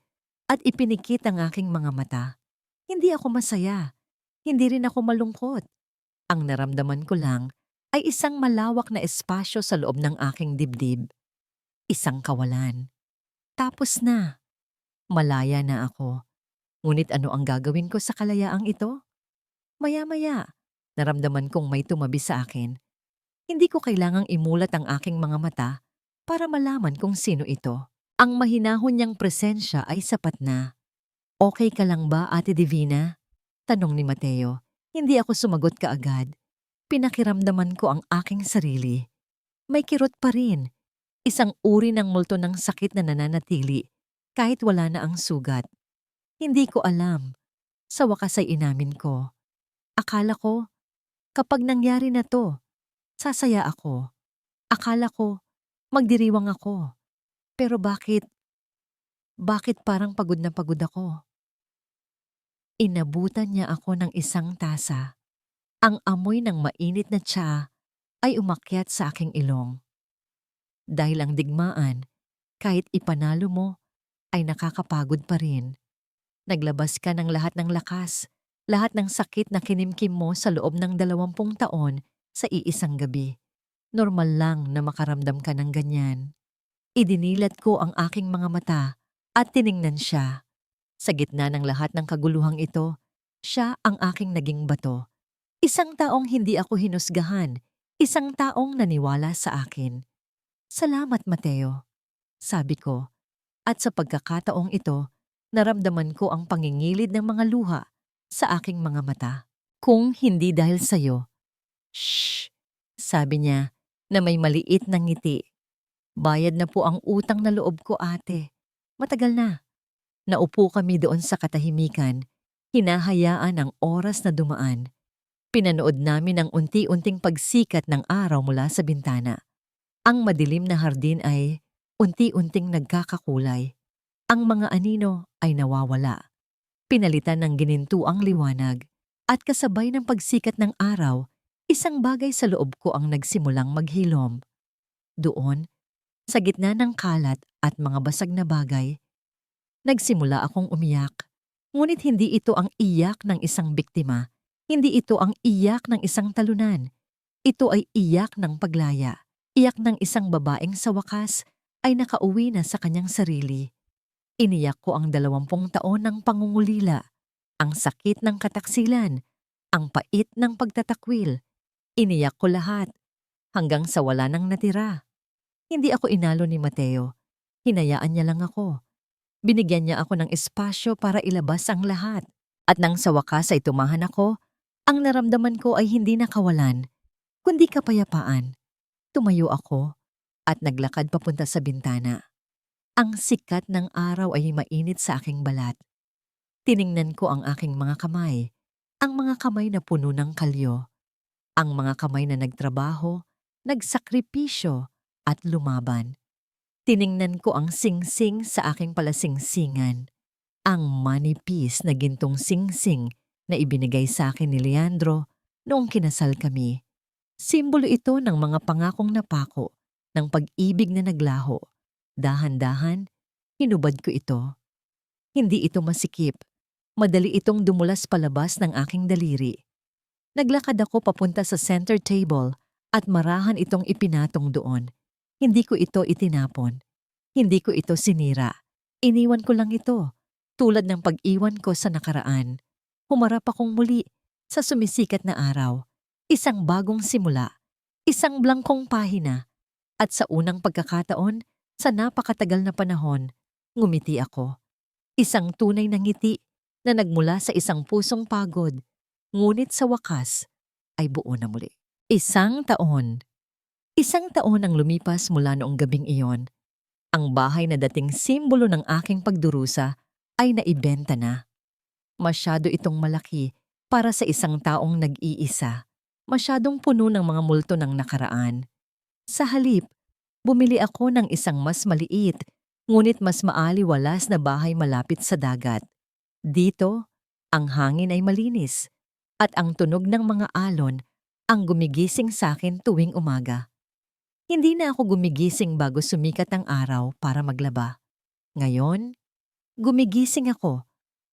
at ipinikit ang aking mga mata. Hindi ako masaya. Hindi rin ako malungkot. Ang naramdaman ko lang ay isang malawak na espasyo sa loob ng aking dibdib. Isang kawalan. Tapos na. Malaya na ako. Ngunit ano ang gagawin ko sa kalayaang ito? Maya-maya, naramdaman kong may tumabi sa akin. Hindi ko kailangang imulat ang aking mga mata para malaman kung sino ito. Ang mahinahon niyang presensya ay sapat na. Okay ka lang ba, Ate Divina? Tanong ni Mateo. Hindi ako sumagot kaagad. Pinakiramdaman ko ang aking sarili. May kirot pa rin. Isang uri ng multo ng sakit na nananatili kahit wala na ang sugat. Hindi ko alam. Sa wakas ay inamin ko. Akala ko, kapag nangyari na to, sasaya ako. Akala ko, magdiriwang ako. Pero bakit parang pagod na pagod ako? Inabutan niya ako ng isang tasa. Ang amoy ng mainit na tsa ay umakyat sa aking ilong. Dahil ang digmaan, kahit ipanalo mo, ay nakakapagod pa rin. Naglabas ka ng lahat ng lakas, lahat ng sakit na kinimkim mo sa loob ng 20 taon sa iisang gabi. Normal lang na makaramdam ka ng ganyan. Idinilat ko ang aking mga mata at tiningnan siya. Sa gitna ng lahat ng kaguluhang ito, siya ang aking naging bato. Isang taong hindi ako hinusgahan, isang taong naniwala sa akin. Salamat, Mateo, sabi ko. At sa pagkakataong ito, naramdaman ko ang pangingilid ng mga luha sa aking mga mata. Kung hindi dahil sa'yo. Shh, sabi niya na may maliit na ngiti. Bayad na po ang utang na loob ko, ate. Matagal na. Naupo kami doon sa katahimikan, hinahayaan ang oras na dumaan. Pinanood namin ang unti-unting pagsikat ng araw mula sa bintana. Ang madilim na hardin ay unti-unting nagkakakulay. Ang mga anino ay nawawala. Pinalitan ng ginintuang liwanag at kasabay ng pagsikat ng araw, isang bagay sa loob ko ang nagsimulang maghilom. Doon, sa gitna ng kalat at mga basag na bagay, nagsimula akong umiyak. Ngunit hindi ito ang iyak ng isang biktima. Hindi ito ang iyak ng isang talunan. Ito ay iyak ng paglaya. Iyak ng isang babaeng sa wakas ay nakauwi na sa kanyang sarili. Iniyak ko ang 20 taon ng pangungulila, ang sakit ng kataksilan, ang pait ng pagtatakwil. Iniyak ko lahat, hanggang sa wala nang natira. Hindi ako inalo ni Mateo. Hinayaan niya lang ako. Binigyan niya ako ng espasyo para ilabas ang lahat. At nang sa wakas ay tumahan ako, ang naramdaman ko ay hindi nakawalan, kundi kapayapaan. Tumayo ako at naglakad papunta sa bintana. Ang sikat ng araw ay mainit sa aking balat. Tiningnan ko ang aking mga kamay, ang mga kamay na puno ng kalyo, ang mga kamay na nagtrabaho, nagsakripisyo at lumaban. Tiningnan ko ang singsing sa aking palasingsingan, ang manipis na gintong singsing na ibinigay sa akin ni Leandro noong kinasal kami. Simbolo ito ng mga pangakong napako, ng pag-ibig na naglaho. Dahan-dahan, hinubad ko ito. Hindi ito masikip. Madali itong dumulas palabas ng aking daliri. Naglakad ako papunta sa center table at marahan itong ipinatong doon. Hindi ko ito itinapon. Hindi ko ito sinira. Iniwan ko lang ito, tulad ng pag-iwan ko sa nakaraan. Humarap akong muli sa sumisikat na araw. Isang bagong simula, isang blangkong pahina, at sa unang pagkakataon, sa napakatagal na panahon, ngumiti ako. Isang tunay na ngiti na nagmula sa isang pusong pagod, ngunit sa wakas ay buo na muli. Isang taon. Isang taon ang lumipas mula noong gabing iyon. Ang bahay na dating simbolo ng aking pagdurusa ay naibenta na. Masyado itong malaki para sa isang taong nag-iisa. Masyadong puno ng mga multo ng nakaraan. Sa halip, bumili ako ng isang mas maliit, ngunit mas maaliwalas na bahay malapit sa dagat. Dito, ang hangin ay malinis, at ang tunog ng mga alon ang gumigising sa akin tuwing umaga. Hindi na ako gumigising bago sumikat ang araw para maglaba. Ngayon, gumigising ako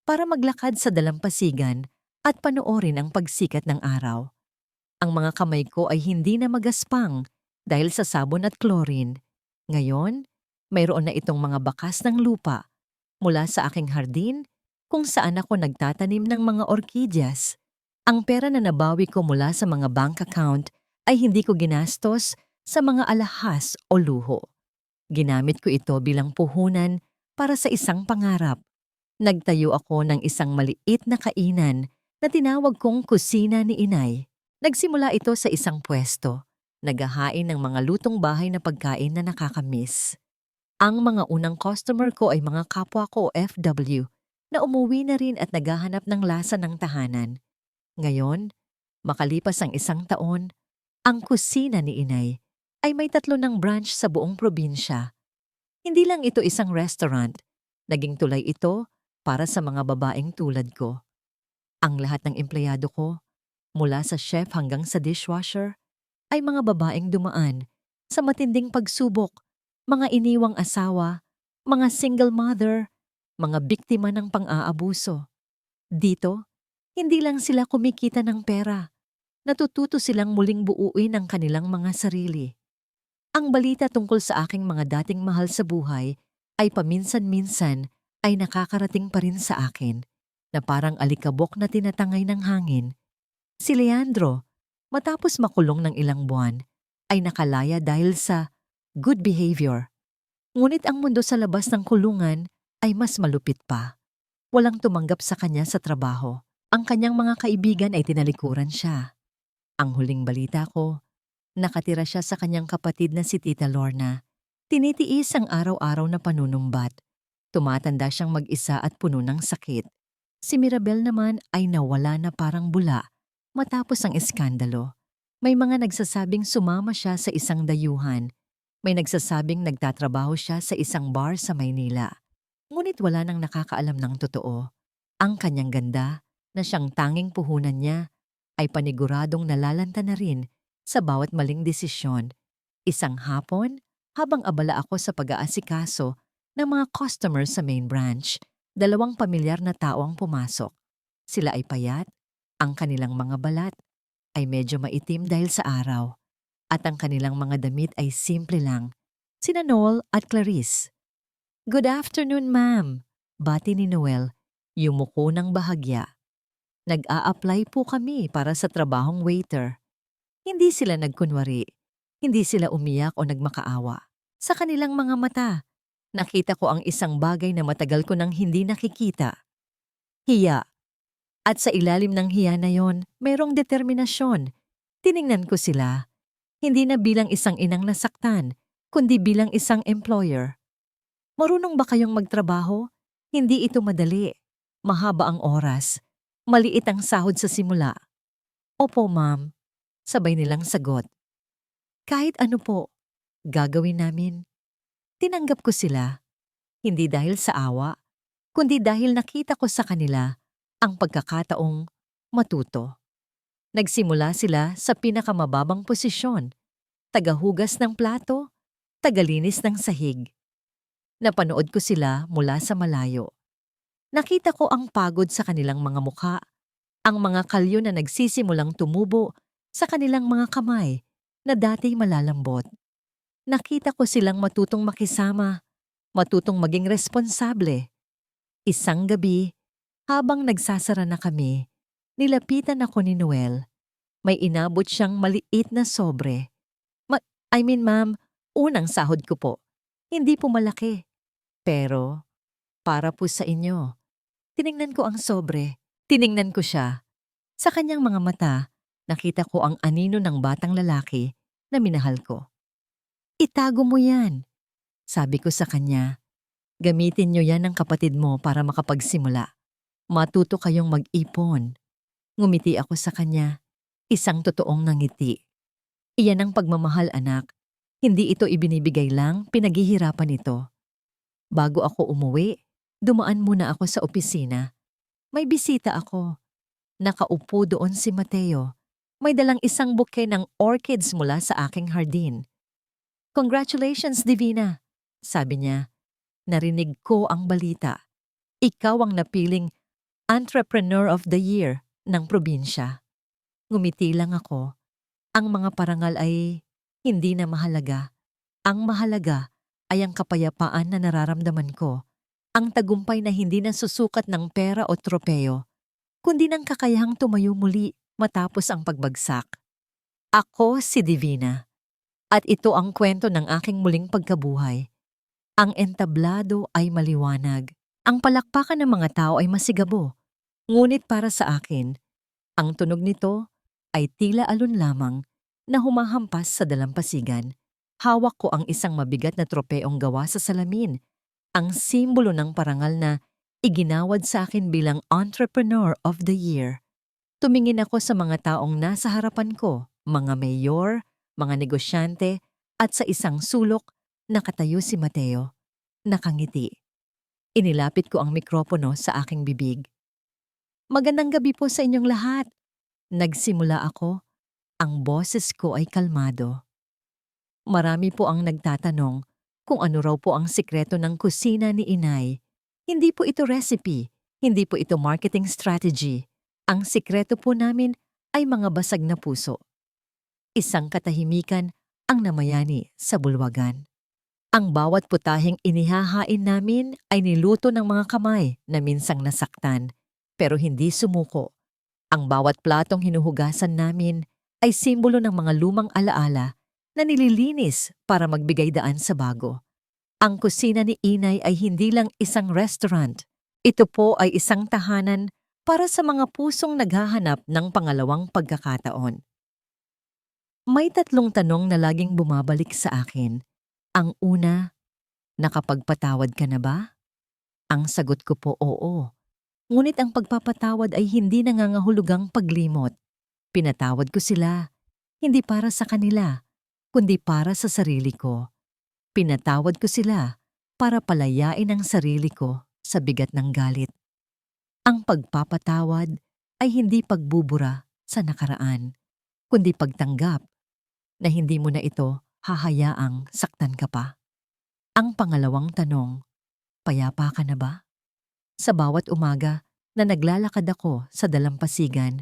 para maglakad sa dalampasigan at panoorin ang pagsikat ng araw. Ang mga kamay ko ay hindi na magaspang dahil sa sabon at chlorine. Ngayon, mayroon na itong mga bakas ng lupa mula sa aking hardin kung saan ako nagtatanim ng mga orkidyas. Ang pera na nabawi ko mula sa mga bank account ay hindi ko ginastos sa mga alahas o luho. Ginamit ko ito bilang puhunan para sa isang pangarap. Nagtayo ako ng isang maliit na kainan na tinawag kong kusina ni Inay. Nagsimula ito sa isang pwesto, naghahain ng mga lutong bahay na pagkain na nakakamiss. Ang mga unang customer ko ay mga kapwa ko OFW na umuwi na rin at naghahanap ng lasa ng tahanan. Ngayon, makalipas ang 1 taon, ang kusina ni Inay ay may 3 ng branch sa buong probinsya. Hindi lang ito isang restaurant, naging tulay ito para sa mga babaeng tulad ko. Ang lahat ng empleyado ko, mula sa chef hanggang sa dishwasher, ay mga babaeng dumaan sa matinding pagsubok, mga iniwang asawa, mga single mother, mga biktima ng pang-aabuso. Dito, hindi lang sila kumikita ng pera, natututo silang muling buuin ang kanilang mga sarili. Ang balita tungkol sa aking mga dating mahal sa buhay ay paminsan-minsan ay nakakarating pa rin sa akin na parang alikabok na tinatangay ng hangin. Si Leandro, matapos makulong ng ilang buwan, ay nakalaya dahil sa good behavior. Ngunit ang mundo sa labas ng kulungan ay mas malupit pa. Walang tumanggap sa kanya sa trabaho. Ang kanyang mga kaibigan ay tinalikuran siya. Ang huling balita ko, nakatira siya sa kanyang kapatid na si Tita Lorna. Tinitiis ang araw-araw na panunumbat. Tumatanda siyang mag-isa at puno ng sakit. Si Mirabel naman ay nawala na parang bula matapos ang iskandalo. May mga nagsasabing sumama siya sa isang dayuhan. May nagsasabing nagtatrabaho siya sa isang bar sa Maynila. Ngunit wala nang nakakaalam ng totoo. Ang kanyang ganda, na siyang tanging puhunan niya, ay paniguradong nalalanta na rin sa bawat maling desisyon. Isang hapon, habang abala ako sa pag-aasikaso ng mga customers sa main branch, 2 pamilyar na tao ang pumasok. Sila ay payat, ang kanilang mga balat ay medyo maitim dahil sa araw, at ang kanilang mga damit ay simple lang. Sina Noel at Clarice. "Good afternoon, ma'am," bati ni Noel, yumuko ng bahagya. "Nag-a-apply po kami para sa trabahong waiter." Hindi sila nagkunwari, hindi sila umiyak o nagmakaawa. Sa kanilang mga mata, nakita ko ang isang bagay na matagal ko nang hindi nakikita. Hiya. At sa ilalim ng hiya na yon, mayroong determinasyon. Tiningnan ko sila, hindi na bilang isang inang nasaktan, kundi bilang isang employer. "Marunong ba kayong magtrabaho? Hindi ito madali. Mahaba ang oras. Maliit ang sahod sa simula." "Opo, ma'am," sabay nilang sagot. "Kahit ano po, gagawin namin." Tinanggap ko sila, hindi dahil sa awa, kundi dahil nakita ko sa kanila ang pagkakataong matuto. Nagsimula sila sa pinakamababang posisyon, tagahugas ng plato, tagalinis ng sahig. Napanood ko sila mula sa malayo. Nakita ko ang pagod sa kanilang mga mukha, ang mga kalyo na nagsisimulang tumubo sa kanilang mga kamay na dati malalambot. Nakita ko silang matutong makisama, matutong maging responsable. Isang gabi, habang nagsasara na kami, nilapitan ako ni Noel. May inabot siyang maliit na sobre. Ma'am, unang sahod ko po. Hindi po malaki. Pero, para po sa inyo." Tiningnan ko ang sobre. Tiningnan ko siya. Sa kanyang mga mata, nakita ko ang anino ng batang lalaki na minahal ko. "Itago mo yan," sabi ko sa kanya. "Gamitin niyo yan ng kapatid mo para makapagsimula. Matuto kayong mag-ipon." Ngumiti ako sa kanya, isang totoong nangiti. "Iyan ang pagmamahal, anak. Hindi ito ibinibigay lang, pinaghihirapan ito." Bago ako umuwi, dumaan muna ako sa opisina. May bisita ako. Nakaupo doon si Mateo. May dalang isang bouquet ng orchids mula sa aking hardin. "Congratulations, Divina," sabi niya. Narinig ko ang balita. "Ikaw ang napiling Entrepreneur of the Year ng probinsya." Ngumiti lang ako. Ang mga parangal ay hindi na mahalaga. Ang mahalaga ay ang kapayapaan na nararamdaman ko. Ang tagumpay na hindi nasusukat ng pera o tropeo, kundi ng kakayahang tumayo muli matapos ang pagbagsak. Ako si Divina, at ito ang kwento ng aking muling pagkabuhay. Ang entablado ay maliwanag. Ang palakpakan ng mga tao ay masigabo. Ngunit para sa akin, ang tunog nito ay tila alon lamang na humahampas sa dalampasigan. Hawak ko ang isang mabigat na tropeong gawa sa salamin, ang simbolo ng parangal na iginawad sa akin bilang Entrepreneur of the Year. Tumingin ako sa mga taong nasa harapan ko, mga mayor, mga negosyante, at sa isang sulok nakatayo si Mateo. Nakangiti. Inilapit ko ang mikropono sa aking bibig. Magandang gabi po sa inyong lahat. Nagsimula ako. Ang boses ko ay kalmado. Marami po ang nagtatanong kung ano raw po ang sikreto ng kusina ni Inay. Hindi po ito recipe, hindi po ito marketing strategy. Ang sikreto po namin ay mga basag na puso. Isang katahimikan ang namayani sa bulwagan. Ang bawat putaheng inihahain namin ay niluto ng mga kamay na minsang nasaktan, pero hindi sumuko. Ang bawat platong hinuhugasan namin ay simbolo ng mga lumang alaala na nililinis para magbigay daan sa bago. Ang kusina ni Inay ay hindi lang isang restaurant. Ito po ay isang tahanan para sa mga pusong naghahanap ng pangalawang pagkakataon. May tatlong tanong na laging bumabalik sa akin. Ang una, nakapagpatawad ka na ba? Ang sagot ko po oo. Ngunit ang pagpapatawad ay hindi nangangahulugang paglimot. Pinatawad ko sila, hindi para sa kanila, kundi para sa sarili ko. Pinatawad ko sila para palayain ang sarili ko sa bigat ng galit. Ang pagpapatawad ay hindi pagbubura sa nakaraan, kundi pagtanggap na hindi mo na ito hahayaang saktan ka pa. Ang pangalawang tanong, payapa ka na ba? Sa bawat umaga na naglalakad ako sa dalampasigan,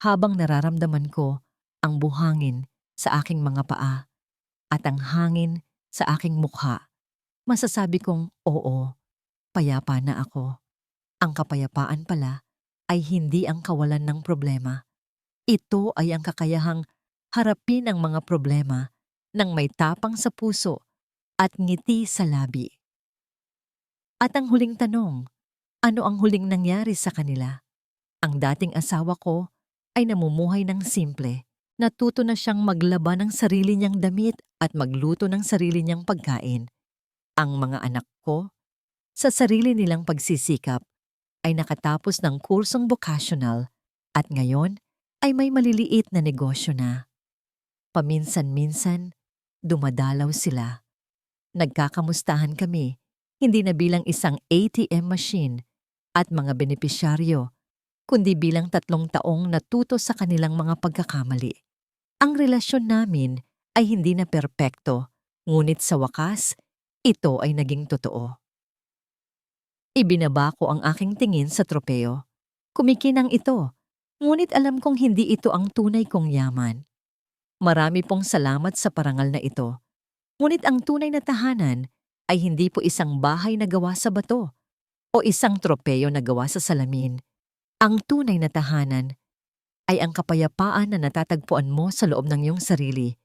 habang nararamdaman ko ang buhangin sa aking mga paa at ang hangin sa aking mukha, masasabi kong oo, payapa na ako. Ang kapayapaan pala ay hindi ang kawalan ng problema. Ito ay ang kakayahang harapin ang mga problema ng may tapang sa puso at ngiti sa labi. At ang huling tanong, ano ang huling nangyari sa kanila? Ang dating asawa ko ay namumuhay ng simple. Natuto na siyang maglaba ng sarili niyang damit at magluto ng sarili niyang pagkain. Ang mga anak ko, sa sarili nilang pagsisikap, ay nakatapos ng kursong vocational at ngayon ay may maliliit na negosyo na. Paminsan-minsan, dumadalaw sila. Nagkakamustahan kami, hindi na bilang isang ATM machine at mga benepisyaryo, kundi bilang 3 taong natuto sa kanilang mga pagkakamali. Ang relasyon namin ay hindi na perpekto, ngunit sa wakas, ito ay naging totoo. Ibinaba ko ang aking tingin sa tropeo. Kumikinang ito, ngunit alam kong hindi ito ang tunay kong yaman. Marami pong salamat sa parangal na ito. Ngunit ang tunay na tahanan ay hindi po isang bahay na gawa sa bato o isang tropeo na gawa sa salamin. Ang tunay na tahanan ay ang kapayapaan na natatagpuan mo sa loob ng iyong sarili.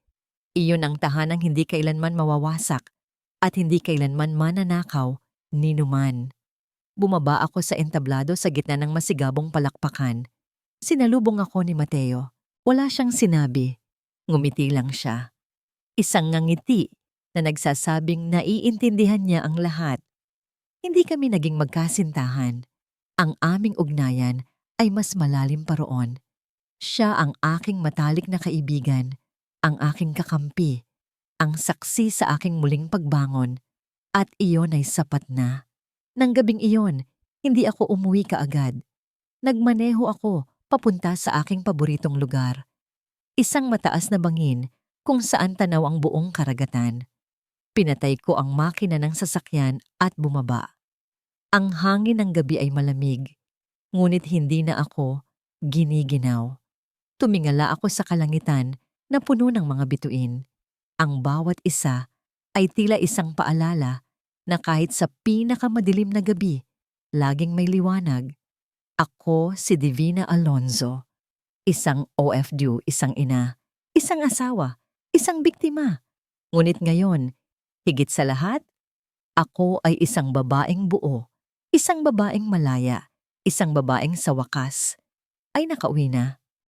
Iyon ang tahanang hindi kailanman mawawasak at hindi kailanman mananakaw ni numan. Bumaba ako sa entablado sa gitna ng masigabong palakpakan. Sinalubong ako ni Mateo. Wala siyang sinabi. Ngumiti lang siya. Isang ngangiti na nagsasabing naiintindihan niya ang lahat. Hindi kami naging magkasintahan. Ang aming ugnayan ay mas malalim pa roon. Siya ang aking matalik na kaibigan, ang aking kakampi, ang saksi sa aking muling pagbangon, at iyon ay sapat na. Nang gabing iyon, hindi ako umuwi kaagad. Nagmaneho ako papunta sa aking paboritong lugar. Isang mataas na bangin kung saan tanaw ang buong karagatan. Pinatay ko ang makina ng sasakyan at bumaba. Ang hangin ng gabi ay malamig, ngunit hindi na ako giniginaw. Tumingala ako sa kalangitan na puno ng mga bituin. Ang bawat isa ay tila isang paalala na kahit sa pinakamadilim na gabi, laging may liwanag. Ako si Divina Alonzo, isang OFW, isang ina, isang asawa, isang biktima. Ngunit ngayon, higit sa lahat, ako ay isang babaeng buo, isang babaeng malaya, isang babaeng sa wakas ay nakauwi na.